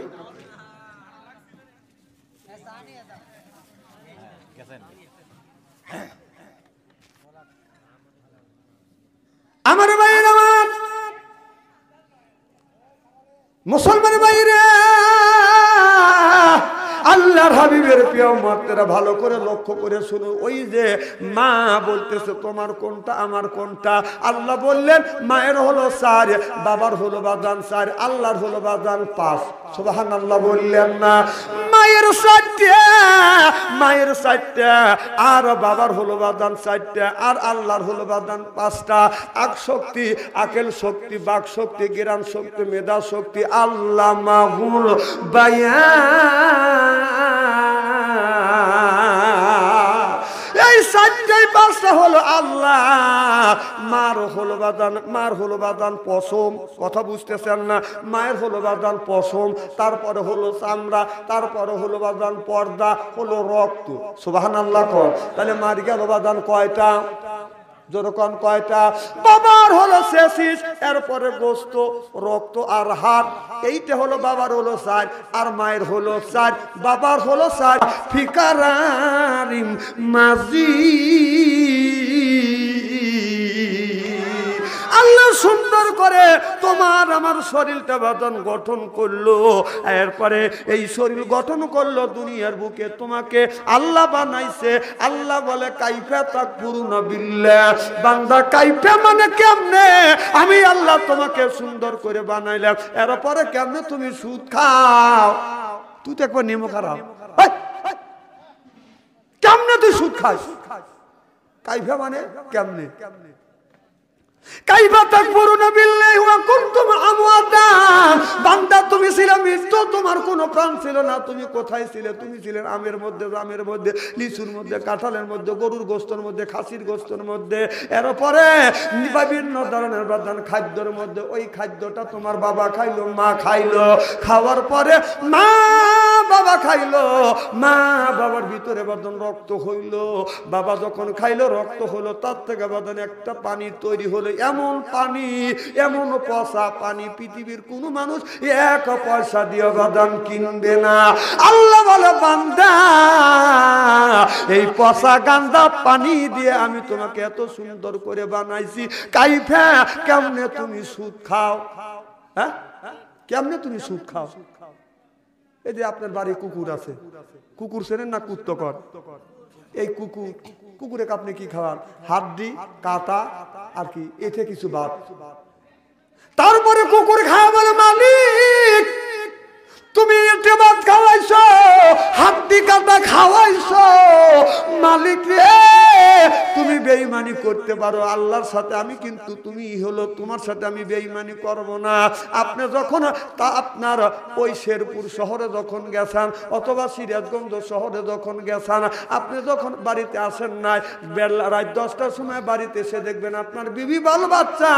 আমার ভাইয়ের, আমার মুসলমান ভাইরা, আল্লাহর হাবিবের প্রিয় মাত্রা ভালো করে লক্ষ্য করে শুনো। ওই যে মা বলতেছে তোমার কোনটা আমার কোনটা, আল্লাহ বললেন মায়ের হলো 4, বাবার হলো বাজান 4, আল্লাহর হলো বাজান 5। সুবহানাল্লাহ বললেন না? মায়ের 4টা, মায়ের 4টা, আর বাবার হলো বাজান 4টা, আর আল্লাহর হলো বাজান 5টা। আক শক্তি, আকেল শক্তি, বাক শক্তি, জ্ঞান শক্তি, মেধা শক্তি আল্লাহ মাহুল বায়া। এই এই চারটাই পাঁচটা হলো আল্লাহ। মার হলো বাদান পশম, কথা বুঝতেছেন না? মায়ের হলো বাদান পশম, তারপরে হলো চামড়া, তারপরে হলো বাদান পর্দা, হলো রক্ত। সুবহানাল্লাহ কর। তাহলে মার গেল বাদান কয়টা? যেরকম কয়টা? বাবার হলো শেষিস, এরপরে গোস্ত, রক্ত আর হাড়। এইটা হলো বাবার হলো চার, আর মায়ের হলো চার। বাবার হলো চার। ফিকারারিম মাজি আল্লাহ সুন্দর করে তোমার আমার শরীরটা গঠন করলো। এরপরে এই শরীর গঠন করলো দুনিয়ার বুকে, তোমাকে আল্লাহ বানাইছে। আল্লাহ বলে কাইফা তাকফুরুনা বিল্লাহ। বান্দা কাইফা মানে কেমনে? আমি আল্লাহ তোমাকে সুন্দর করে বানাইলাম, এরপরে কেমনে তুমি সুদ খাও? তুই তো একবার নেমো খারাপ, কেমনে তুই সুদ খাস? কাইফা মানে কেমনে? কাইফা তাকফুরুনা বিল্লাহি ওয়া কুনতুম আমওয়াতা। বান্দা তুমি ছিলে মৃত্যু, তোমার কোনো প্রাণ ছিল না। তুমি কোথায় ছিলে? তুমি ছিলে আমের মধ্যে, জামের মধ্যে, লিচুর মধ্যে, কাঁঠালের মধ্যে, গরুর গোশতের মধ্যে, খাসির গোশতের মধ্যে, এরপরে বিভিন্ন ধরনের বাদান খাদ্যের মধ্যে। ওই খাদ্যটা তোমার বাবা খাইলো, মা খাইলো। খাওয়ার পরে মা বাবা খাইলো, মা বাবার ভিতরে বাদান রক্ত হইলো। বাবা যখন খাইলো রক্ত হলো, তার থেকে বাদান একটা পানি তৈরি হলো। এমন পানি, এমন পচা পানি পৃথিবীর কোন মানুষ 1 পয়সা দিয়ে বাদান কিনবে না। আল্লাহ বলে বান্দা এই পচা গান্দা পানি দিয়ে আমি তোমাকে এত সুন্দর করে বানাইছি। কাইফা কেমনে তুমি সুদ খাও? হ্যাঁ, কেমনে তুমি সুদ খাও? এই যে আপনার বাড়ি কুকুর আছে, কুকুর চেনেন না? কুত্তকর। এই কুকুরে আপনি কি খাওয়ান? হাড্ডি, কাটা আর কি, এতে কিছু বাদ। তারপরে কুকুর খাওয়া বলে মালিক তুমি এতে বাদ খাওয়াইছো, হাড্ডি কাটা খাওয়াইছো। মালিক রে তুমি বেঈমানি করতে পারো আল্লাহর সাথে, আমি কিন্তু তুমি হলো তোমার সাথে আমি বেঈমানি করব না। আপনি যখন আপনার ওই শেরপুর শহরে যখন গেছেন, অথবা সিরাজগঞ্জ শহরে যখন গেছেন, আপনি যখন বাড়িতে আসেন নাই, বেলা রাত 10টার সময় বাড়িতে এসে দেখবেন আপনার বিবি বাল বাচ্চা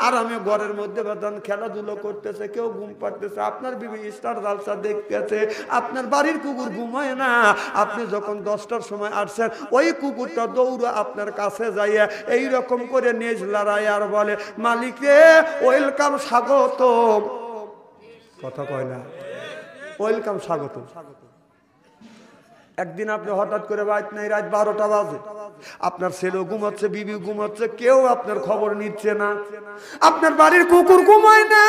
আর আমি ঘরের মধ্যে বাদান খেলাধুলো করতেছে, কেউ ঘুম পাড়তেছে, আপনার বিবি স্টার জালসা দেখতেছে, আপনার বাড়ির কুকুর ঘুমায় না। আপনি যখন 10টার সময় আসছেন, ওই কুকুরটা দৌড়ে আপনার কাছে যাইয়া এইরকম করে নেজ লড়াই আর বলে মালিক রে ওয়েলকাম, স্বাগত। কথা কয় না? ওয়েলকাম, স্বাগত। একদিন আপনি হঠাৎ করে বাইত নাই, রাত 12টা বাজে, আপনার ছেলেও ঘুমাচ্ছে, বিবি ঘুমাচ্ছে, কেউ আপনার খবর নিচ্ছে না। আপনার বাড়ির কুকুর ঘুমায় না,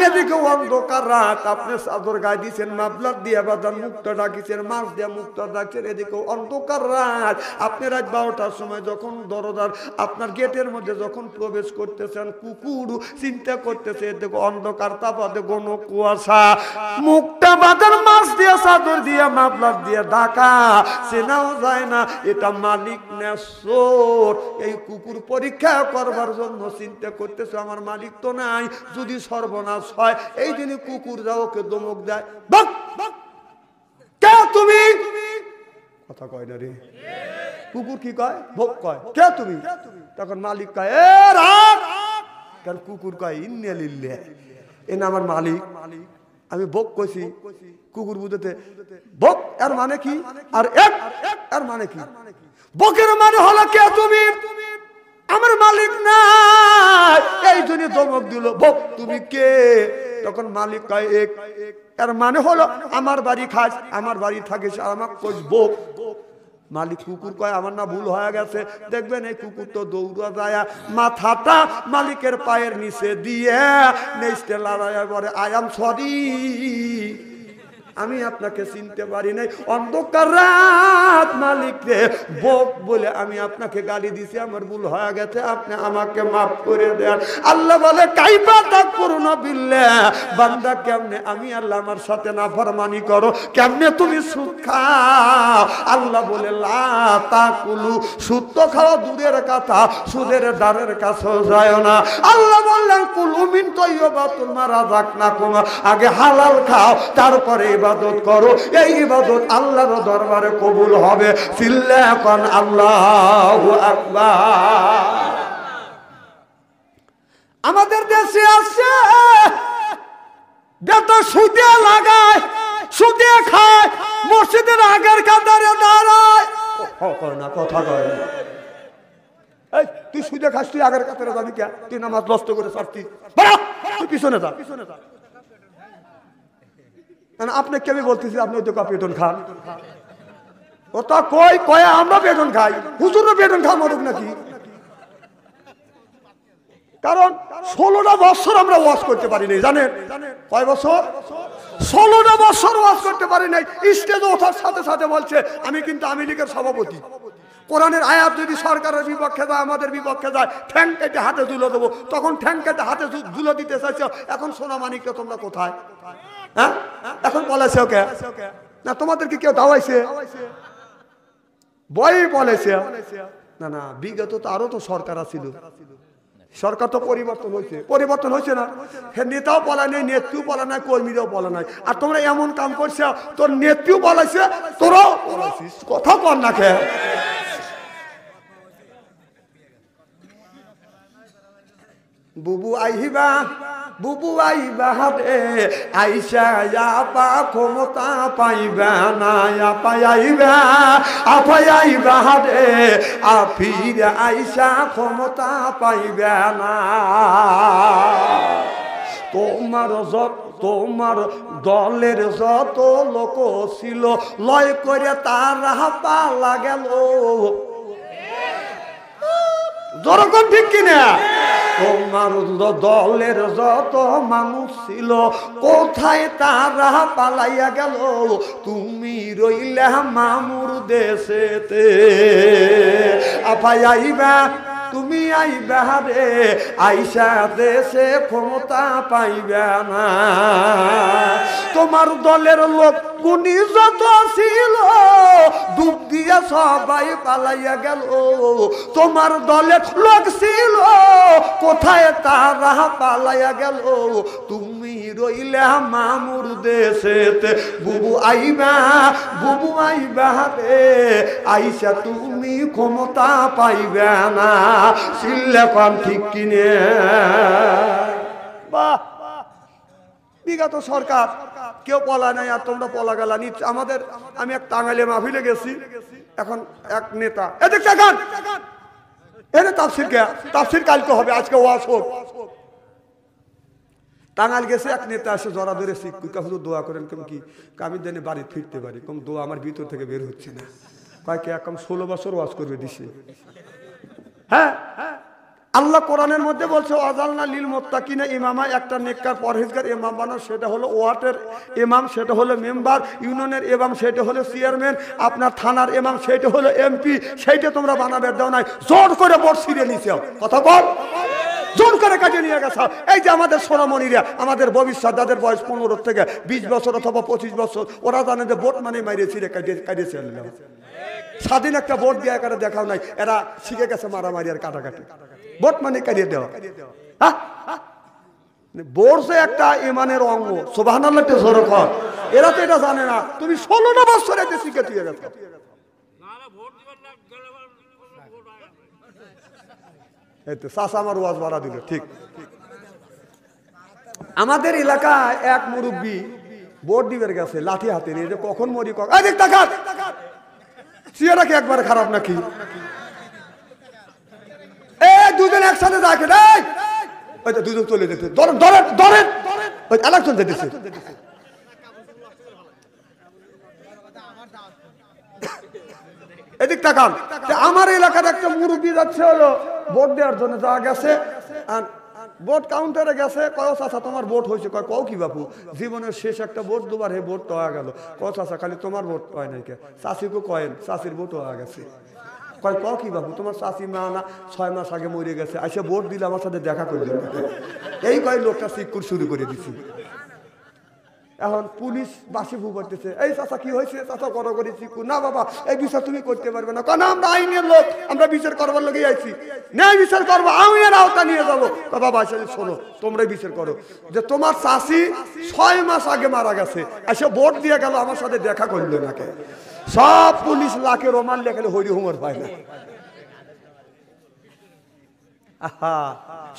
এদিকে অন্ধকার রাত, আপনি চাদর গায়ে দিচ্ছেন, মাফলার দিয়ে বাদান মুখটা ডাকিছেন, মাছ দিয়ে মুখটা ডাকছেন, এদিকে অন্ধকার রাত। আপনি রাত 12টার সময় যখন দরজার আপনার গেটের মধ্যে যখন প্রবেশ করতেছেন, কুকুর চিন্তা করতেছে এদিকে অন্ধকার, তারপরে ঘন কুয়াশা, মুখটা বাদান মাছ দিয়ে চাদর দিয়ে মাফলার দিয়ে ঢাকা, চেনাও যায় না এটা মালিক না চোর। এই কুকুর পরীক্ষা করবার জন্য চিন্তা করতেছে আমার মালিক তো নাই, যদি সর্বনাশ হয়। এই জন্য কুকুর যাও ওকে ধমক দেয়, বক কে তুমি? কথা কয় না রে, কুকুর কি কয়? ভোগ কয়, কে তুমি? তখন মালিক কয় এ রাত, কারণ কুকুর কয় ইন্না লিল্লাহ, এ না আমার মালিক। আমি বক কইছি, কুকুর বুঝতে বক এর মানে কি, আর এক এর মানে কি? বকের মানে হলো কে তুমি? আমার মালিক না, এই জন্য ধমক দিল, বক তুমি কে? তখন মালিক কয় এক, এর মানে হলো আমার বাড়ি খাস, আমার বাড়ি থাকিস, আর আমার কইস বক। মালিক কুকুর কয় আমার না ভুল হয়ে গেছে। দেখবেন এই কুকুর তো দৌড়া যায়, মাথাটা মালিকের পায়ের নিচে দিয়ে নেচতে লড়াইয়া বলে আই এম সরি, আমি আপনাকে চিনতে পারি নাই, অন্ধকার রাত মালিক রে বক বলে আমি আপনাকে গালি দিছি, আমার ভুল হয়ে গেছে, আপনি আমাকে মাফ করে দেন। আল্লাহ বলে কাইফা তাকফুরুনা বিল্লাহ, বান্দা কেমনে আমি আল্লাহ আমার সাথে নাফরমানি করো, কেমনে তুমি সুদ খাও? আল্লাহ বলে লা তাকুলু, সুদ তো খাওয়া দূরের কথা, সুদের দ্বারের কাছেও যায় না। আল্লাহ বললেন কুলু মিন তাইয়্যিবাতিল মা রাযাকনাকুম, আগে হালাল খাও, তারপরে ইবাদত করো, এই ইবাদত আল্লাহর দরবারে কবুল হবে। চিল্লায়া কোন আল্লাহু আকবার। আমাদের দেশে আছে বেটা সুদে লাগায়, সুদে খায়, মসজিদের আগের কাতারে দাঁড়ায়। না কথা কয়, এই তুই সুদে খাস, তুই আগের কাতারে যাবি কে? তুই নামাজ নষ্ট করে ছাড়তি, তুই পিছনে যা, পিছনে যা। আপনি কেমন বলতেছি আপনি তো পেটন খান? ও তা কই কয় আমরা পেটন খাই, হুজুরও পেটন খাওয়া মরুক নাকি? কারণ 16টা বছর আমরা ওয়াজ করতে পারি নাই, জানেন? কয় বছর? 16টা বছর ওয়াজ করতে পারি নাই। স্টেজে ওঠার সাথে সাথে বলছে আমি কিন্তু আওয়ামী লীগের সভাপতি। কোরআনের আয়াত যদি সরকারের বিপক্ষে যায়, আমাদের বিপক্ষে যায়, ঠ্যাং কেটে হাতে তুলে দেবো। তখন ঠ্যাং কেটে হাতে তুলে দিতে চাইছে। এখন সোনামানিককে তোমরা কোথায়? হ্যাঁ, এখন বলেছে ওকে না, তোমাদেরকে কেউ দাওয়াইছে? বই বলেছে না না, বিগত তো আরো তো সরকার ছিল, সরকার তো পরিবর্তন হয়েছে, পরিবর্তন হয়েছে না? নেতাও বলা নেই, নেত্রীও বলা নাই, কর্মীরাও বলা নাই। আর তোমরা এমন কাম করছে, তোর নেত্রীও বলাইছে, তোরাও বলাইছিস, কথা কর না কে? বুবু আইবা, বুবু আইবা রে, আইসা আপা ক্ষমতা পাইবা না, আপা আইবা, আপা আইবা রে, আফির আইসা ক্ষমতা পাইবা না। তোমার দলের যত লোক ছিল, লয় করে তারা পালা গেল। যখন ঠিক কিনা? তোমার দলের যত মানুষ ছিল, কোথায় তারা পালাইয়া গেল? তুমি রইলা মামুর দেশেতে। আফাই আইবা, তুমি আইবা রে, আইসা দেশে ক্ষমতা পাইবা না। তোমার দলের লোক গুণী যত ছিল, ডুব দিয়া সবাই পালাইয়া গেল। তোমার দলের লোক ছিল, কোথায় তারা পালাইয়া গেল? তুমি রইলা মামুর দেশেতে। বুবু আইবা, বুবু আইবা রে, আইসা তুমি ক্ষমতা পাইবা না। সিল্লেকন ঠিক কিনে? বাহ, বিগত সরকার কেউ পলা নাই, আর তোমরা পলা গেলা। আমাদের আমি এক টাঙ্গাইলে মাহফিলে গেছি, এখন এক নেতা এদিক দেখান, এনে তাফসির কে, তাফসির কালকে হবে, আজকে ওয়াজ হোক। টাঙ্গাইল গেছে, এক নেতা এসে জড়া ধরেছি, হুজুর দোয়া করেন, কেমন কি আমি জানি বাড়ি ফিরতে পারি, কম দোয়া আমার ভিতর থেকে বের হচ্ছে না। কয়েকে একদম 16 বছর ওয়াজ করবে দিছে। হ্যাঁ, আল্লাহ কোরআনের মধ্যে বলছে ওয়াজালনা লিল মুত্তাকিনা ইমামা, একটা নেককার পরহেজগার ইমাম বানাও। সেটা হলো ওয়ার্ডের ইমাম, সেটা হলো মেম্বার, ইউনিয়নের ইমাম সেটা হলো চেয়ারম্যান, আপনার থানার ইমাম সেটা হলো এমপি। সেইটা তোমরা বানাবে দাও নাই, জোর করে ভোট ছিঁড়ে নিছে। কথা বল, জোর করে কাটিয়ে নিয়ে গেছে। এই যে আমাদের সোনামণিরা, আমাদের ভবিষ্যৎ, যাদের বয়স 15 থেকে 20 বছর অথবা 25 বছর, ওরা জানে যে ভোট মানে মাইরে ছিঁড়ে কাটিয়েছে। স্বাধীন একটা ভোট দিয়ে একারে দেখাও নাই, এরা শিখে গেছে মারামারি আর কাটাকাটি। ভোট মানে কাটিয়ে দেওয়া। ভোট যে একটা ইমানের অঙ্গ, সুবহানাল্লাহ জোরে কর। এরা তো এটা জানে না। তুমি 16টা বছর এতে শিখে দিয়ে গেছো। এই তো চাচা আমার ওয়াজ বাড়া দিল। ঠিক, আমাদের এলাকায় এক মুরব্বী ভোট দিবের গেছে, লাঠি হাতে নিয়ে, যে কখন মরি চেয়ারাকে একবারে খারাপ নাকি? দুজন একসাথে যাকে দুজন চলে যেতে, ইলেকশন যেতেছে। এদিক তাকান, আমার এলাকার একটা মুরব্বী যাচ্ছে হলো ভোট দেওয়ার জন্য, যা গেছে ভোট কাউন্টারে গেছে। কয় চাচা তোমার ভোট হয়েছে? কয় কও কি বাপু, জীবনের শেষ একটা ভোট দুবার হে ভোট হয়ে গেল। কয় চাচা খালি তোমার ভোট হয় নাই কে? চাষিকে কয়েন, চাষির ভোট হয়ে গেছে। কয় ক কি বাবু, তোমার চাষি মা না 6 মাস আগে মরে গেছে, আইসা ভোট দিলে আমার সাথে দেখা করে দিল। এই কয় লোকটা চিকুর শুরু করে দিছি। এখন পুলিশ বাসি ভু করতেছে, এই চাচা কি হয়েছে, চাচা করা করেছি না বাবা এই বিচার তুমি করতে পারবে না, কেন আমরা আইনের লোক, আমরা বিচার করবার লোকই আইছি, ন্যায় বিচার করবো, আইনের আওতা নিয়ে যাবো। বাবা শোনো তোমরাই বিচার করো যে তোমার চাষি 6 মাস আগে মারা গেছে, এসে ভোট দিয়ে গেল, আমার সাথে দেখা করলো নাকি? সব পুলিশ লাখে রোমান লেখালে হরি হুমর পায় না।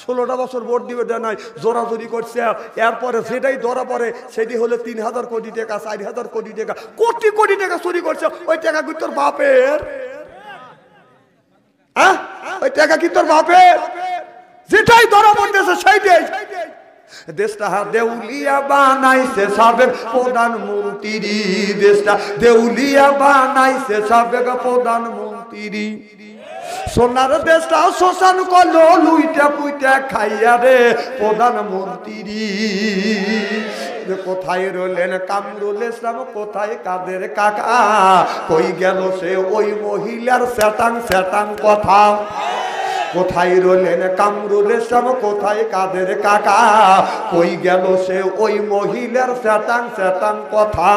16টা বছর ভোট দিবে দেয় নাই, জোরাজোরি করছে, এরপরে সেটাই ধরা পড়ে, সেটি হলো 3000 কোটি টাকা, 4000 কোটি টাকা, কোটি কোটি টাকা চুরি করছে। ওই টাকা কি তোর বাপের? ওই টাকা কি তোর বাপের? যেটাই ধরা পড়তেছে সেইটাই। দেশটা দেউলিয়া বানাইছে সাবেক প্রধানমন্ত্রী, দেশটা দেউলিয়া বানাইছে সাবেক প্রধানমন্ত্রী। সোনার দেশটা শ্মশান করলো লুইটা পুইটা খাইয়া রে প্রধানমন্ত্রী। কোথায় রইলেন কামরুল ইসলাম, কোথায় কাদের কাকা, কই গেল সে ওই মহিলার স্যাটাং স্যাটাং কথা? কোথায় রইলেন কামরুল ইসলাম, কোথায় কাদের কাকা, কই গেল সে ওই মহিলার স্যাটাং স্যাটাং কথা?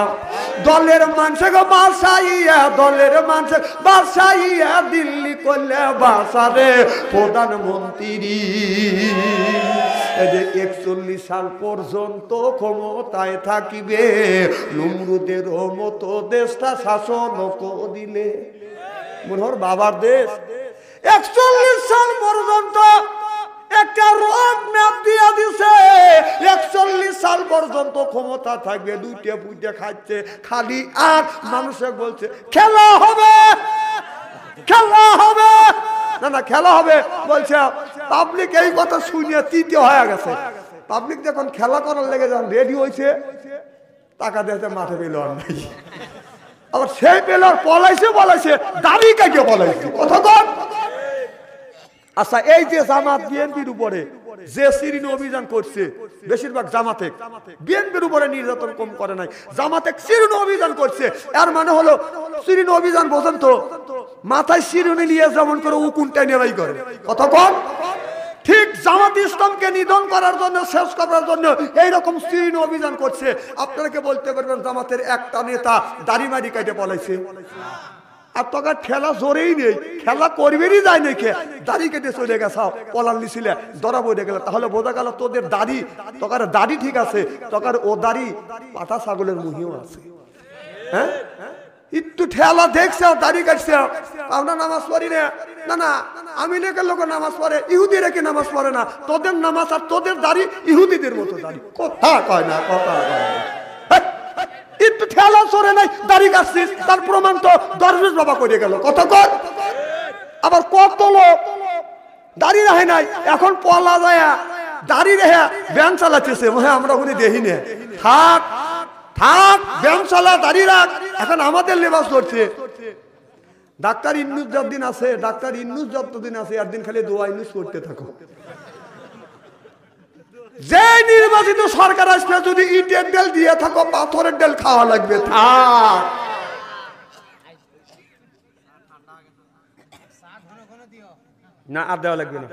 দলের মানুষ বাসাইয়া, দলের মানুষ বাসাইয়া দিল্লি করলে বাসারে প্রধানমন্ত্রী। 41 সাল পর্যন্ত ক্ষমতায় থাকিবে, নমরুদের মতো দেশটা শাসন করিলে। মনে হর বাবার দেশ 41 সাল পর্যন্ত একটা রোড ম্যাপ দিয়া দিছে, 41 সাল পর্যন্ত ক্ষমতা থাকবে, দুইটা পুইটা খাচ্ছে খালি, আর মানুষে বলছে খেলা হবে, খেলা হবে, না না খেলা হবে বলছে। পাবলিক এই কথা শুনিয়ে তৃতীয় হয়ে গেছে। পাবলিক যখন খেলা করার লেগে যখন রেডি হয়েছে, টাকা দিতে মাঠে পেল আর নাই। আবার সেই পেলার পলাইছে, বলাইছে দাড়ি কাটিয়ে পলাইছে, কথা কর। আচ্ছা, এই যে জামাত বিএনপির উপরে যে সিরিন অভিযান করছে, বেশিরভাগ জামাতে, বিএনপির উপরে নির্যাতন কম করে নাই, জামাতে সিরিন অভিযান করছে। এর মানে হলো সিরিন অভিযান বোঝেন তো, মাথায় সিরিনে নিয়ে যেমন করে উকুন টেনে বাই করে, কতক্ষণ? ঠিক জামাত ইসলামকে নিধন করার জন্য, শেষ করার জন্য এইরকম সিরিন অভিযান করছে। আপনাকে বলতে পারবেন জামাতের একটা নেতা দাড়ি মারি কাটে পলাইছে, আর তোকে খেলা জোরেই নেই, খেলা করবেরই যায় নাকি, দাড়ি কেটে চলে গেছাও, পলাল নিছিলে, ধরা পড়ে গেল। তাহলে বোঝা গেল তোদের দাড়ি, তোকার দাড়ি ঠিক আছে, তোকার ও দাড়ি পাঠা ছাগলের মুহিও আছে। হ্যাঁ, একটু ঠেলা দেখছে, দাড়ি কাটছে, আমরা নামাজ পড়ি না, না না আমি লেখের লোক নামাজ পড়ে, ইহুদি রেখে নামাজ পড়ে না, তোদের নামাজ আর তোদের দাড়ি ইহুদিদের মতো দাড়ি, কথা কয় না, কথা কয় না। একটু ঠেলা সরে নাই, দাড়ি কাটছিস, তার প্রমাণ তো দরবেশ বাবা করে গেল, কথা কর। আবার কত লোক দাড়ি রাখে নাই, এখন পলা যায় দাড়ি রেখে ব্যায়াম চালাচ্ছে, আমরা ওখানে দেখি না। থাক থাক, ব্যায়াম চালা, দাড়ি রাখ, এখন আমাদের লেবাস করছে। ডাক্তার ইন্নুস যতদিন আছে, ডাক্তার ইন্নুস যতদিন আছে, একদিন খালি দোয়া ইন্নুস করতে থাকো। যে নির্বাচিত সরকার আসলে যদি ইটের ডেল দিয়ে থাকো, পাথরের ডেল খাওয়া লাগবে। থাক, না আর দেওয়া লাগবে না,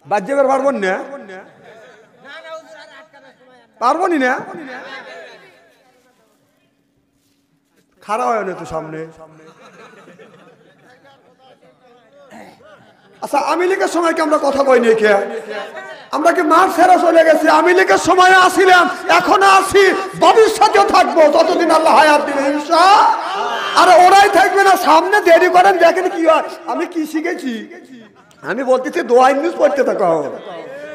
বাদ যাবার পারবো না, পারবো নি না, খারাপ হয় না তো সামনে। আচ্ছা, আওয়ামী লীগের সময় কি আমরা কথা কইনি? কে আমরা কি মার ফেরা চলে গেছি? আওয়ামী লীগের সময় আসিলাম, এখনো আছি, ভবিষ্যতেও থাকবো, যতদিন আল্লাহ হায়াত দিবে ইনশাআল্লাহ। আর ওরাই থাকবে না, সামনে দেরি করেন, দেখেন কি হয়। আমি কি শিখেছি? আমি বলতেছি দোয়া নিউজ পড়তে থাকো,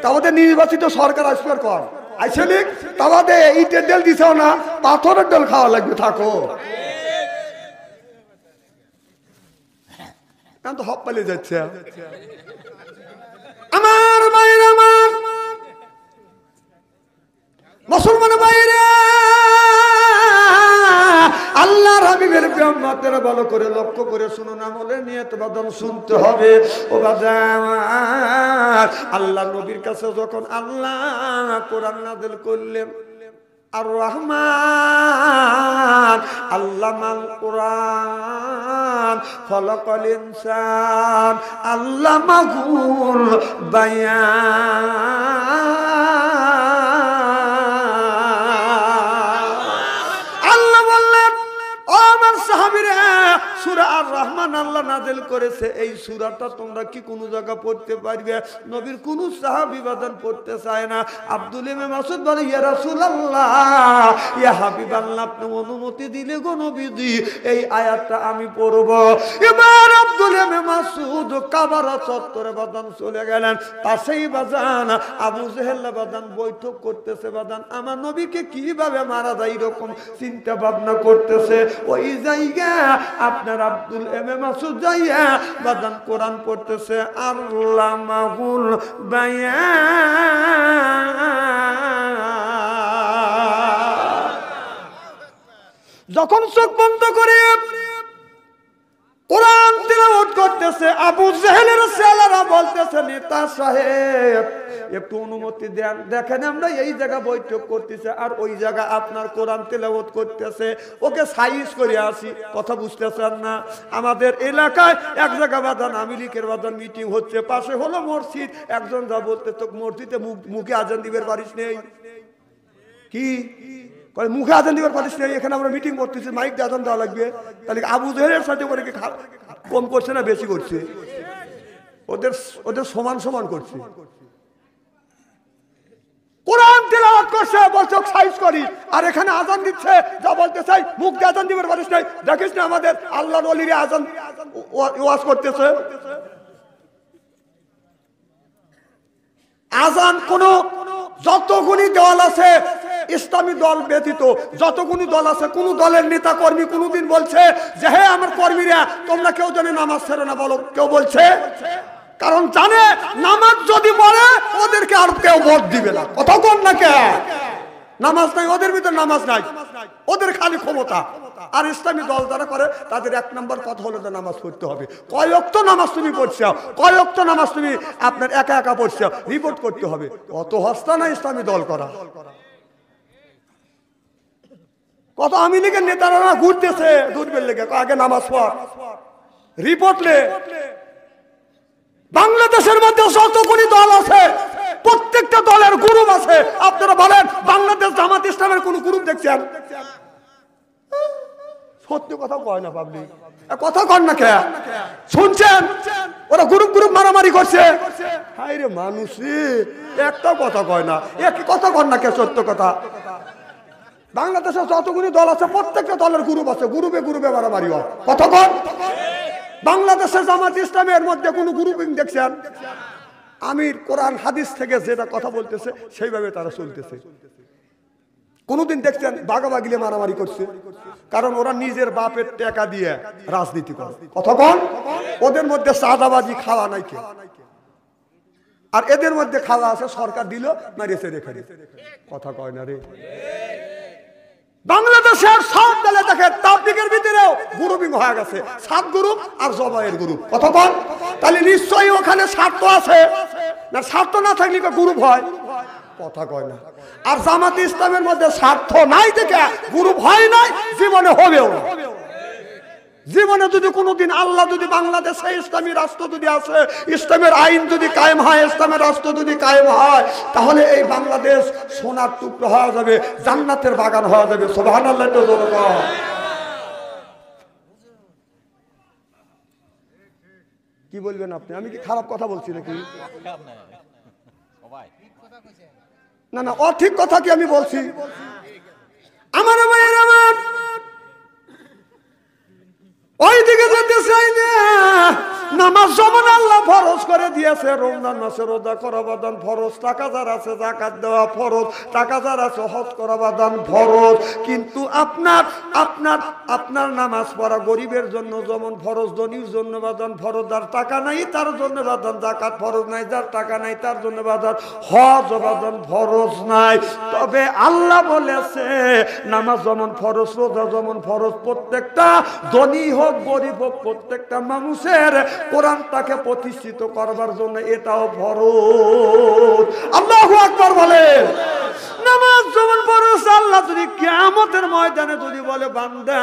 তাহলে নির্বাচিত সরকার আসবার কর আইসে লিখ, তাহলে ইটের ডেল দিছেও না, পাথরের ডেল খাওয়া লাগবে, থাকো। তো হপ পালিয়ে যাচ্ছে। আমার ভাইয়ের, আমার মুসলমান ভাইয়েরা, আল্লাহর হাবিবের প্রেমমাত্রা ভালো করে লক্ষ্য করে শুনুন, আমলের নিয়ত বদল শুনতে হবে। ও বাজার, আল্লাহ নবীর কাছে যখন আল্লাহ কোরআন নাযিল করলেন, আর রহমান আল্লামাল কোরআন খলাকাল ইনসান আল্লামাহুল বায়ান। সূরা আর রহমান আল্লাহ নাযিল করেছে, এই সূরাটা তোমরা কি কোনো জায়গা পড়তে পারবে? নবীর কোন সাহাবী বাদান পড়তে চায় না। আব্দুল ইবনে মাসউদ বলে, ইয়া রাসূলুল্লাহ, ইয়া হাবিবাল্লাহ, আপনি অনুমতি দিলে গো নবীজি এই আয়াতটা আমি পড়ব। এবার আব্দুল ইবনে মাসউদ কাবার চত্বরে বাদান চলে গেলেন। পাশেই বাজান আবু জেহেল বাদান বৈঠক করতেছে, বাদান আমার নবীকে কিভাবে মারা যায় এরকম চিন্তা ভাবনা করতেছে। ওই জায়গা আপনার আব্দুল ইবনে মাসউদ যাইয়া বাদান কোরআন পড়তেছে, আল্লামাহুল বায়ান। যখন চোখ বন্ধ করে কোরআন তিলাওয়াত করতেছে, আবু জেহেলের ছেলেরা বলতেছে, নেতা সাহেব একটু অনুমতি দেন, দেখেন আমরা এই জায়গা বৈঠক করতেছে আর ওই জায়গা আপনার কোরআন তিলাওয়াত করতেছে, ওকে সাইজ করে আসি। কথা বুঝতেছেন না? আমাদের এলাকায় এক জায়গা বাদান আওয়ামী লীগের বাদান মিটিং হচ্ছে, পাশে হলো মসজিদ। একজন যা বলতে, তো মসজিদে মুখে আজান দিবের পারিস নেই কি? মুখে আজান দিবার পারিস নেই, এখানে আমরা মিটিং করতেছি, মাইক দিয়ে আজান দেওয়া লাগবে। তাহলে আবু জেহেলের সাথে করে কম করছে না বেশি করছে? ওদের সমান সমান করছে। কোরআন তিলাওয়াত করছে, বলছে সাইজ করি, আর এখানে আজান দিচ্ছে, যা বলতে চাই মুখ দিয়ে আজান দিবার পারিস নাই। দেখিস না আমাদের আল্লাহর ওলিরা আজান ওয়াজ করতেছে। আজান কোন যতগুলি দল আছে ইসলামী দল ব্যতীত, যতগুলি দল আছে, কোন দলের নেতা কর্মী কোনদিন বলছে যে হে আমার কর্মীরা তোমরা কেউ জানে নামাজ ছেড়ে না? বলো, কেউ বলছে? কারণ জানে নামাজ যদি বলে ওদেরকে আর কেউ ভোট দিবে না। কথা কোন না কে? নামাজ নাই ওদের ভিতরে, নামাজ নাই, ওদের খালি ক্ষমতা। আর ইসলামী দল যারা করে তাদের এক নম্বর কথা হলো যে নামাজ পড়তে হবে। কয় ওয়াক্ত নামাজ তুমি পড়ছো, কয় ওয়াক্ত নামাজ তুমি আপনার একা একা পড়ছো, রিপোর্ট করতে হবে। অত হস্তা না ইসলামী দল করা। কত আওয়ামী লীগের নেতারা ঘুরতেছে দুধবের লেগে, আগে নামাজ পড়, রিপোর্ট লে। বাংলাদেশের মধ্যে যতগুলি দল আছে প্রত্যেকটা দলের গ্রুপ আছে। আপনারা বলেন বাংলাদেশ জামাত ইসলামের কোন গ্রুপ দেখছেন? সত্যি কথা কয় না পাবলিক, কথা কন না কে? শুনছেন ওরা গ্রুপ গ্রুপ মারামারি করছে? হায় রে মানুষ, একটা কথা কয় না, এক কথা কন না কে? সত্য কথা। বাংলাদেশে যতগুলি দল আছে প্রত্যেকটা দলের গ্রুপ আছে, গ্রুপে গ্রুপে মারামারি হয়। কথা কন। বাংলাদেশে জামাত ইসলামের মধ্যে কোন গ্রুপিং দেখছেন? আমির কোরআন হাদিস থেকে যেটা কথা বলতেছে সেইভাবে তারা চলতেছে। কোনদিন দেখছেন বাগাবাগিলে মারামারি করছে? কারণ ওরা নিজের বাপের টাকা দিয়ে রাজনীতি করে। কথা কন। ওদের মধ্যে চাঁদাবাজি খাওয়া নাই কে? আর এদের মধ্যে খাওয়া আছে, সরকার দিল মারিয়েছে রেখে। কথা কয় না রে। বাংলাদেশের সব দলে দেখে তাবলীগের ভিতরেও গ্রুপিং হয়ে গেছে, 7 গ্রুপ আর জবাইয়ের গ্রুপ। কথা বল। তাহলে নিশ্চয়ই ওখানে স্বার্থ আছে না? স্বার্থ না থাকলে গ্রুপ হয়? কথা কয় না। আর জামাত ইসলামের মধ্যে স্বার্থ নাই দেখে গ্রুপ হয় নাই, জীবনে হবেও না। জীবনে যদি কোনোদিন আল্লাহ যদি বাংলাদেশে ইসলামী রাষ্ট্র যদি আসে, ইসলামের আইন যদি কায়েম হয়, ইসলামের রাষ্ট্র যদি কায়েম হয়, তাহলে এই বাংলাদেশ সোনার টুকরো হয়ে যাবে, জান্নাতের বাগান হয়ে যাবে। সুবহানাল্লাহ। কি বলবেন আপনি? আমি কি খারাপ কথা বলছি নাকি? না না, অঠিক কথা কি আমি বলছি? আমার ভাইয়ের, আমার ওইদিকে যেতে চাই না। নামাজ যেমন আল্লাহ ফরজ করে দিয়েছে, রমজান মাসে রোজা করা বাদান ফরজ, টাকা যার আছে যাকাত দেওয়া ফরজ, টাকা যার আছে হজ করা বাদান ফরজ। কিন্তু আপনার নামাজ পড়া গরিবের জন্য যেমন ফরজ, ধনীর জন্য বাদান ফরজ। যার টাকা নাই তার জন্য বাদান যাকাত ফরজ নাই, যার টাকা নাই তার জন্য বাদান হজ বাদান ফরজ নাই। তবে আল্লাহ বলেছে নামাজ যেমন ফরজ, রোজা যেমন ফরজ, প্রত্যেকটা ধনী হোক গরিব হোক প্রত্যেকটা মানুষের কোরআনটাকে প্রতিষ্ঠিত করবার জন্য এটাও ফরজ। আল্লাহু আকবার বলেন। নামাজ যেমন ফরজ আল্লাহ যদি কিয়ামতের ময়দানে যদি বলে বান্দা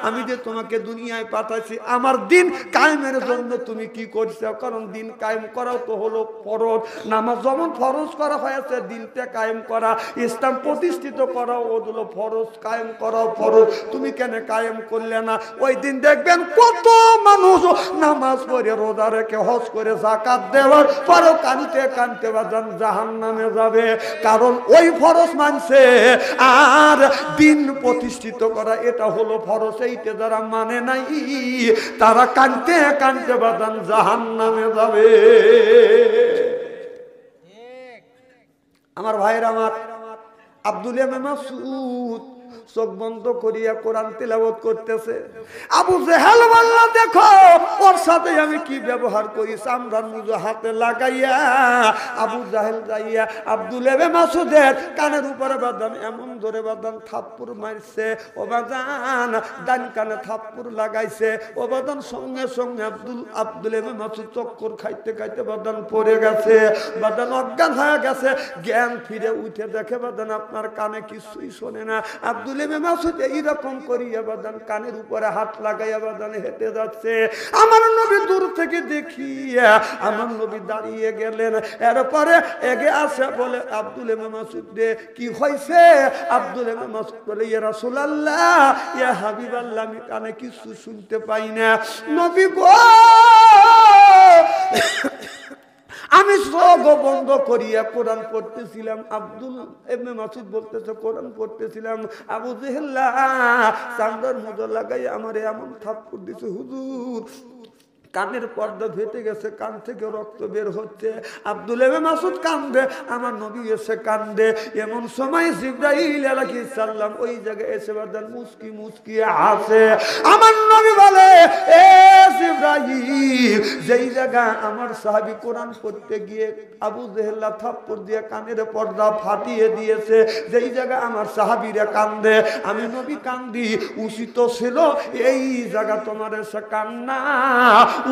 আমি যে তোমাকে দুনিয়ায় পাঠাইছি আমার দিন কায়েমের জন্য তুমি কি করছো, কারণ দিন কায়েম করাও তো হলো ফরজ। নামাজ যেমন ফরজ করা হয়েছে দিনটা কায়েম করা, ইসলাম প্রতিষ্ঠিত করা হলো ফরজ, কায়েম করাও ফরজ, তুমি কেন কায়েম করলে না? ওই দিন দেখবেন কত মানুষ নামাজ পড়ে রোজা রেখে হজ করে যাকাত দেওয়ার পরও কানতে কানতে বাজান জাহান্নামে যাবে, কারণ ওই ফরজ মানছে আর দিন প্রতিষ্ঠিত করা এটা হলো ফরজ, এইটা যারা মানে নাই তারা কানতে কানতে বাজান জাহান্নামে যাবে। আমার ভাইরা, আমার আব্দুল্লাহ ইবনে মাসউদ চোখ বন্ধ করিয়া কোরআন তিলাওয়াত করতেছে। আবু জেহেল বলল দেখো ওর সাথে আমি কি ব্যবহার করি, চামড়ার মুজো হাতে লাগাইয়া আবু জাহেল যাইয়া আব্দুল্লাহ ইবনে মাসউদের কানের উপরে বাদান এমন ধরে বাদান থাপ্পড় মারছে, ও বাদান ডান কানে থাপ্পড় লাগাইছে, ও বাদান সঙ্গে সঙ্গে আব্দুল্লাহ ইবনে মাসউদ চক্কর খাইতে খাইতে বাদান পড়ে গেছে, বাদান অজ্ঞান হয়ে গেছে। জ্ঞান ফিরে উঠে দেখে বাদান আপনার কানে কিছুই শোনে না। আব্দুল্লাহ ইবনে মাসউদ এইরকম করিয়া বাদান কানের উপরে হাত লাগাইয়া বাদান হেঁটে যাচ্ছে। আমার নবী দূর থেকে দেখিয়া আমার নবী দাঁড়িয়ে গেলেন, এরপরে এগে আসে বলে আব্দুল্লাহ ইবনে মাসউদ রে কি হয়েছে? আব্দুল্লাহ ইবনে মাসউদ বলে ইয়া রাসূলুল্লাহ ইয়া হাবিবাল্লাহ আমি কানে কিছু শুনতে পাই না। নবী গো আমি চোখ বন্ধ করিয়া কোরআন পড়তেছিলাম। আব্দুল ইবনে মাসউদ বলতেছে কোরআন পড়তেছিলাম, আবু জেহেল চামড়ার মুজো লাগাই আমারে এমন থাপ্পড় দিছে হুজুর কানের পর্দা ফেটে গেছে, কান থেকে রক্ত বের হচ্ছে। আব্দুল্লাহ ইবনে মাসউদ কান্দে, আমার নবী এসে কান্দে। এমন সময় জিবরাইল আলাইহিস সালাম ওই জায়গায় এসে বাদান মুস্কি মুস্কি হাসে। আমার নবী বলে এ জিবরাইল, যেই জায়গা আমার সাহাবী কোরআন পড়তে গিয়ে আবু জেহেল থাপ্পড় দিয়ে কানের পর্দা ফাটিয়ে দিয়েছে, যেই জায়গা আমার সাহাবীরা কান্দে আমি নবী কান্দি, উচিত ছিল এই জায়গা তোমার এসে কান্না,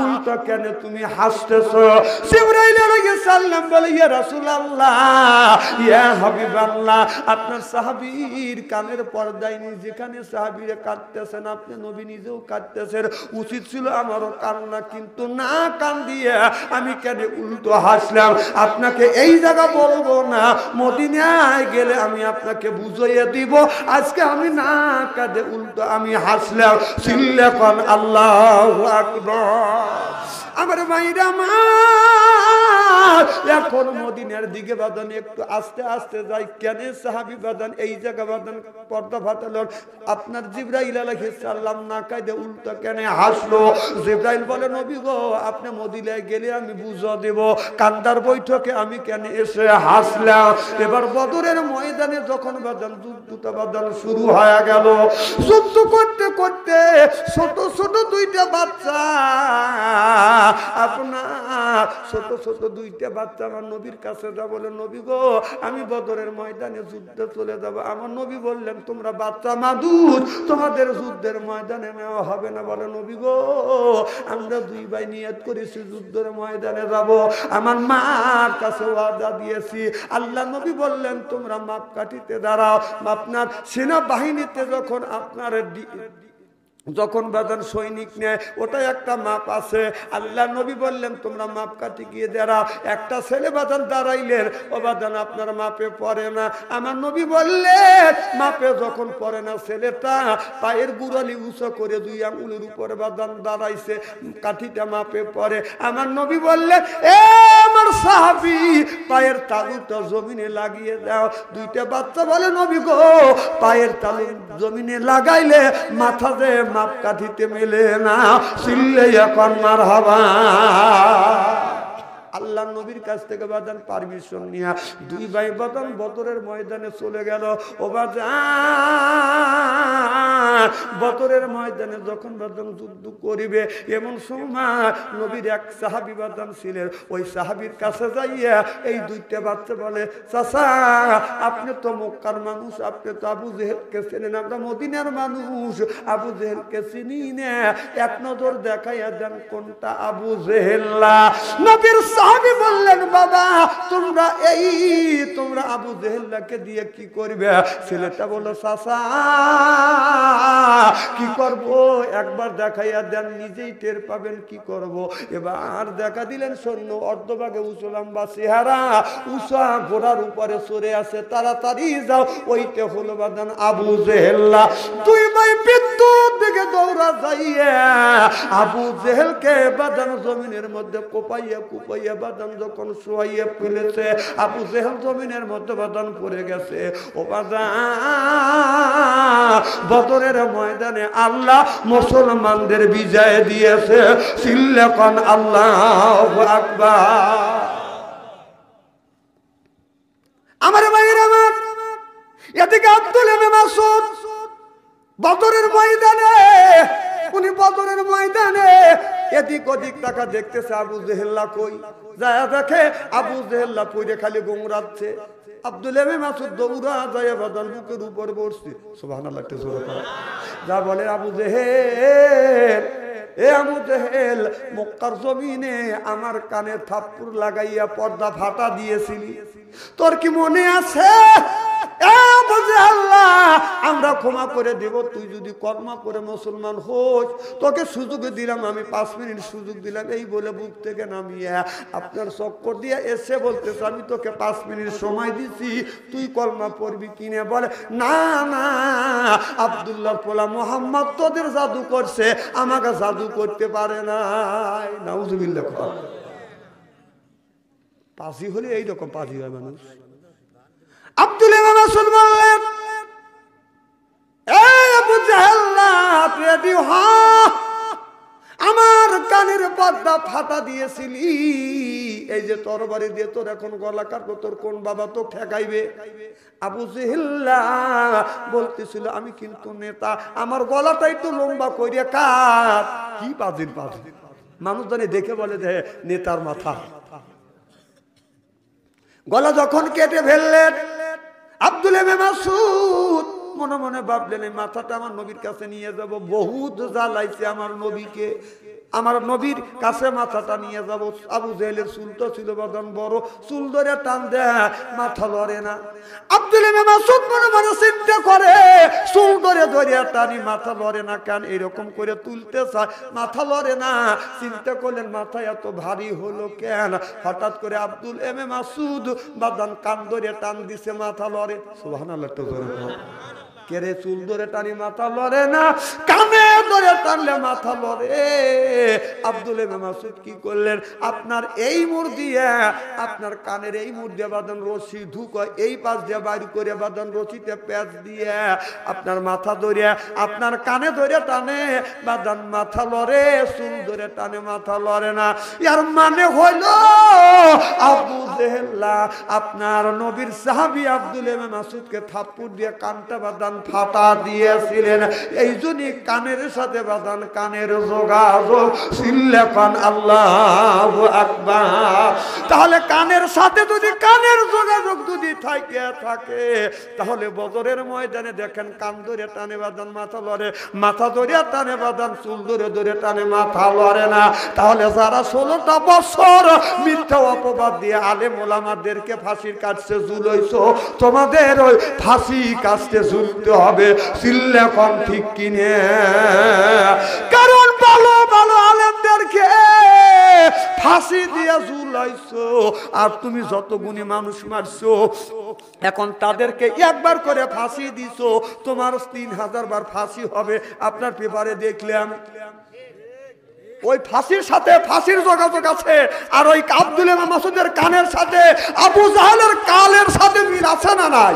উল্টো কেন তুমি হাসতেছো? জিবরাইল আলাইহিস সালাম বলে ইয়া রাসূলুল্লাহ ইয়া হাবিবাল্লাহ আপনার সাহাবীর কানের পর্দায় যেখানে সাহাবীরা কাঁদতেছেন আপনি নবী নিজেও কাঁদতেছেন, উচিত ছিল আমারও কান্না, কিন্তু না কান্দিয়ে আমি কেন উল্টো হাসলাম? আপনাকে এই জায়গা বলবো না, মদিনায় গেলে আমি আপনাকে বুঝিয়ে দিব। আজকে আমি না কাঁদে উল্টো আমি হাসলাম। চিল্লা কোন আল্লাহু আকবার। আমার ভাইরা আমার এখন মদিনার দিকে বাদান একটু আস্তে আস্তে যাই, কেন সাহাবী বাদান এই জায়গা বাদান পর্দা ফাটালো, আপনার জিবরাইল আলাইহিস সালাম না কাঁদে উল্টো কেন হাসলো? জিবরাইল বলে নবী গো আপনি মদিনায় গেলে আমি বুঝা দেব, কান্দার বৈঠকে আমি কেন এসে হাসলাম? এবার বদরের ময়দানে যখন বাদান যুদ্ধ বাদান শুরু হয়ে গেল, যুদ্ধ করতে করতে ছোট ছোট দুইটা বাচ্চা, আপনার ছোট ছোট দুইটা বাচ্চা আমার নবীর কাছে যা বলে নবী গো আমি বদরের ময়দানে যুদ্ধে চলে যাব। আমার নবী বললেন তোমরা বাচ্চা মাদুর, তোমাদের যুদ্ধের ময়দানে নেওয়া হবে না। বলে নবী গো আমরা দুই ভাই নিয়ত করেছি যুদ্ধের ময়দানে যাব, আমার মার কাছে ওয়াদা দিয়েছি। আল্লাহ নবী বললেন তোমরা মাপ কাটিতে দাঁড়াও। আপনার সেনাবাহিনীতে যখন আপনার যখন বাদান সৈনিক নেয় ওটা একটা মাপ আছে, আল্লাহ নবী বললেন তোমরা মাপ কাটি গিয়ে দাঁড়াও। একটা ছেলে বাদান দাঁড়াইলেন, ও বাদান আপনার মাপে পড়ে না। আমার নবী বললেন মাপে যখন পড়ে না, ছেলেটা পায়ের গুড়ালি উঁচু করে দুই আঙুলের উপরে বাদান দাঁড়াইছে, কাঠিটা মাপে পড়ে। আমার নবী বললেন এ আমার সাহাবী পায়ের তালুটা জমিনে লাগিয়ে দাও। দুইটা বাচ্চা বলে নবী গো পায়ের তালু জমিনে লাগাইলে মাথা যে মাপ কাঠিতে মেলে না। চিল্লে এখন মারহাবা। আল্লাহ নবীর কাছ থেকে বাদান পারমিশন নিয়ে দুই ভাই বাদান বদরের ময়দানে চলে গেল। ও বাজান বদরের ময়দানে যখন বাদান যুদ্ধ করিবে এমন সময় নবীর এক সাহাবী বাদান ছিলেন, ওই সাহাবীর কাছে যাইয়া এই দুইটা বাচ্চা বলে, চাচা আপনি তো মক্কার মানুষ, আপনি তো আবু জেহেলকে চেনেন, আমরা মদিনার মানুষ, আবু জেহেলকে চিনি না, এক নজর দেখাইয়া দেন কোনটা আবু জেহেল। নবীর সাহাবী বললেন, বাবা তোমরা আবু জেহেলকে দিয়ে কি করবে? ছেলেটা বলল, চাচা কি করব, একবার দেখাইয়া দেন, নিজেই টের পাবেন কি করব। এবার দেখা দিলেন সৈন্য অর্ধভাগে উঁচুলাম্বা চেহারা, উষা ঘোড়ার উপরে চড়ে আছে, তাড়াতাড়ি যাও, ওইটা হলো বাদান আবু জেহেল। দুই ভাই বিদ্যুৎ দিকে দৌড়া যাইয়া আবু জেহেলকে বাদান জমিনের মধ্যে কুপাইয়া বাদান যখন শোয়াইয়া ফেলেছে, আবু জেহেল জমিনের মধ্যে বাদান পড়ে গেছে। ও বাদান বদরের ময়দানে আল্লাহ মুসলমানদের বিজয় দিয়েছে, সিল্লাকান আল্লাহু আকবার। আমার ভাইরা আমার, এদিকে আব্দুল ইবনে মাসউদ বদরের ময়দানে, উনি বদরের ময়দানে এদিক ওদিক টাকা দেখতেছে, আবু জেহেল কই, যায় দেখে আবু জেহেল পড়ে খালি গোংরাচ্ছে। আব্দুল ইবনে মাসউদ দৌড়া যায় বাদান বুকের উপর বসছে, সুবহানাল্লাহ, একটু জোরে পড়ো, যা বলে, আবু জেহেল, এ আবু জেহেল, মক্কার জমিনে আমার কানে থাপ্পড় লাগাইয়া পর্দা ফাটা দিয়েছিলি, তোর কি মনে আছে? আমরা ক্ষমা করে দেব, তুই যদি কর্মা করে মুসলমান হোস, তোকে সুযোগ দিলাম, আমি 5 মিনিট সুযোগ দিলাম, এই বলে বুক থেকে নামিয়ে আপনার চক্কর দিয়ে এসে বলতেছে, আমি তোকে 5 মিনিট সময় দিছি, তুই কলমা পড়বি কিনে? বলে, না না, আব্দুল্লাহর পোলা মুহাম্মদ তোদের জাদু করছে, আমাকে জাদু করতে পারে না। নাউজুবিল্লাহ। পাজি হলে এইরকম পাজি হয় মানুষ। আব্দুল ইবনে মাসউদ বললেন, এই আবু জেহেল, রেডি হ, আমার কানের পর্দা ফাটা দিয়েছিলি, এই যে তরবারি দিয়ে তোর এখন গলা কাটবো, তোর কোন বাবা তো ঠেকাইবে? আবু জেহেল বলতেছিল, আমি কিন্তু নেতা, আমার গলাটা একটু লম্বা করিয়া কাট। কি পাজির পাজি মানুষ জানে, দেখে বলে যে নেতার মাথা। গলা যখন কেটে ফেললেন আব্দুল ইবনে মাসউদ মনে মনে ভাবলেন, এই মাথাটা আমার নবীর কাছে নিয়ে যাব, বহুত জ্বালাইছে আমার নবীকে, আমার নবীর কাছে মাথাটা নিয়ে যাব। আবু জেহেলের চুল তো ছিল বাদান বড়, চুল ধরে টান দেয়, মাথা লড়ে না। আব্দুল ইবনে মাসউদ মনে মনে চিন্তা করে, চুল ধরে ধরে টানি, মাথা লড়ে না কেন? এরকম করে তুলতে চায়, মাথা লড়ে না। চিন্তা করলেন, মাথা এত ভারী হলো কেন? হঠাৎ করে আব্দুল ইবনে মাসউদ বাদান কান ধরে টান দিছে, মাথা লড়ে। সুবহানাল্লাহ। কেরে চুল ধরে টানি মাথা লড়ে না, কানে ধরে টানলে মাথা লড়ে। আব্দুল ইবনে মাসউদ কি করলেন, আপনার এই মুড় দিয়ে, আপনার কানের এই মুড় দিয়ে বাদান রশি ঢুকায়, এই পাশ দিয়ে বাইর করে বাদান রশিতে প্যাঁচ দিয়ে আপনার মাথা ধরে, আপনার কানে ধরে টানে, বাদান মাথা লড়ে, চুল ধরে টানে, মাথা লড়ে না। এর মানে হইল আবু জেহেল আপনার নবীর সাহাবী আব্দুল ইবনে মাসউদকে থাপ্পড় দিয়ে কানটা বাদান ফাটা দিয়েছিলেন। এই জন্যই কানের সাথে বাদান কানের যোগাযোগ, সিল্লাকান আল্লাহু আকবার। তাহলে কানের সাথে যদি কানের যোগাযোগ যদি থাকে, তাহলে বদরের ময়দানে দেখেন, কান ধরে টানে বাদান মাথা লড়ে, মাথা ধরে টানে বাদান চুল ধরে ধরে টানে, মাথা লড়ে না। তাহলে যারা 16টা বছর মিথ্যা অপবাদ দিয়ে আলেম ওলামাদেরকে ফাঁসির কাছে ঝুলাইছো, তোমাদের ওই ফাঁসি কাছে ঝুলতে হবে, সিল্লাকান ঠিক কিনে। কারণ ভালো ভালো আলেমদেরকে ফাঁসি দিয়ে ঝুলাইছো, আর তুমি যত গুণী মানুষ মারছো, এখন তাদেরকে একবার করে ফাঁসি দিছো, তোমার 3000 বার ফাঁসি হবে। আপনার পেপারে দেখলাম ওই ফাঁসির সাথে ফাঁসির যোগাযোগ আছে, আর ওই আব্দুল ইবনে মাসউদের কানের সাথে আবু জাহেলের কালের সাথে মিল আছে না নাই?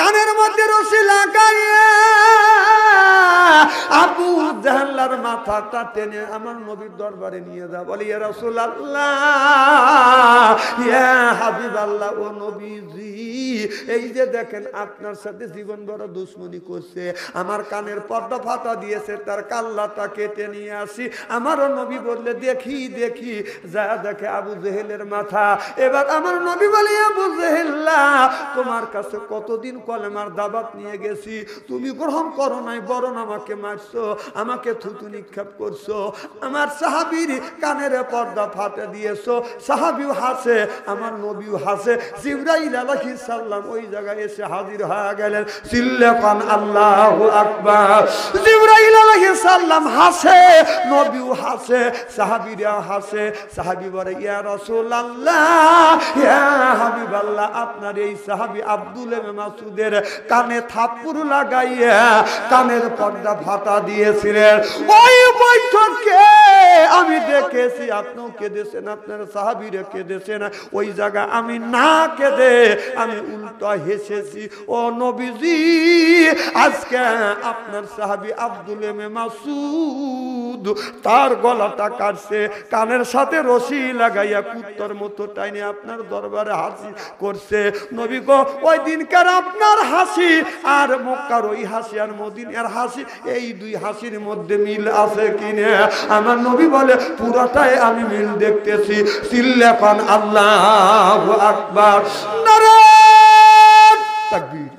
কানের মধ্যে রশি লাগাইয়া আবু জাহেলের মাথাটা টেনে আমার নবীর দরবারে নিয়ে যা, বলি ইয়া রাসূলুল্লাহ, ইয়া হাবিবাল্লাহ, ও নবীজি, এই যে দেখেন আপনার সাথে জীবন বড় দুশ্মনী করছে, আমার কানের পর্দা ফাটা দিয়েছে, তার কাল্লাটা কেটে নিয়ে আসি। আমারও নবী বললে দেখি দেখি, যা দেখে আবু জেহেলের মাথা। এবার আমার নবী বলে আবু জেহেল্লা, তোমার কাছে কতদিন কলেমার দাবাত নিয়ে গেছি, তুমি গ্রহণ করো নাই, বরং আমাকে মারছো, আমাকে থুতু নিক্ষেপ করছো, আমার সাহাবীর কানের পর্দা ফাটে দিয়েছো। সাহাবীও হাসে, আমার নবীও হাসে। জিবরাইল আলাইহিস সালাম ওই জায়গায় এসে হাজির হয়ে গেলেন। সিল্লাকান আল্লাহু আকবার। জিবরাইল আলাইহিস সালাম হাসে, নবীও হাসে, সাহাবীরা হাসে। সাহাবী বলে ইয়া রাসূলুল্লাহ, ইয়া হাবিবাল্লাহ, আপনার এই সাহাবী আব্দুল মাসউদের কানে থাপ্পড় লাগাইয়া কানের পর্দা ফাটা দিয়েছিলেন। ওই বৈঠকে আমি দেখেছি, আপনিও কেঁদেছেন, আপনার সাহাবীরা কেঁদেছেন। ওই জায়গা আমি না কেঁদে আমি উল্টা হেসেছি। ও নবীজি, আজকে আপনার সাহাবী আব্দুল মাসউদ তার গলাটা কাটছে, কানের সাথে রশি লাগাইয়া কুত্তার মতো টাইনে আপনার দরবারে হাসি করছে। নবী গো, ওই দিনকার আপনার হাসি আর মক্কার ওই হাসি আর মদিনার হাসি, এই দুই হাসির মধ্যে মিল আছে কিনা? আমার নবী বলে পুরোটাই আমি মিল দেখতেছি। সিল্লাকান আল্লাহু আকবার, নারে তাকবীর।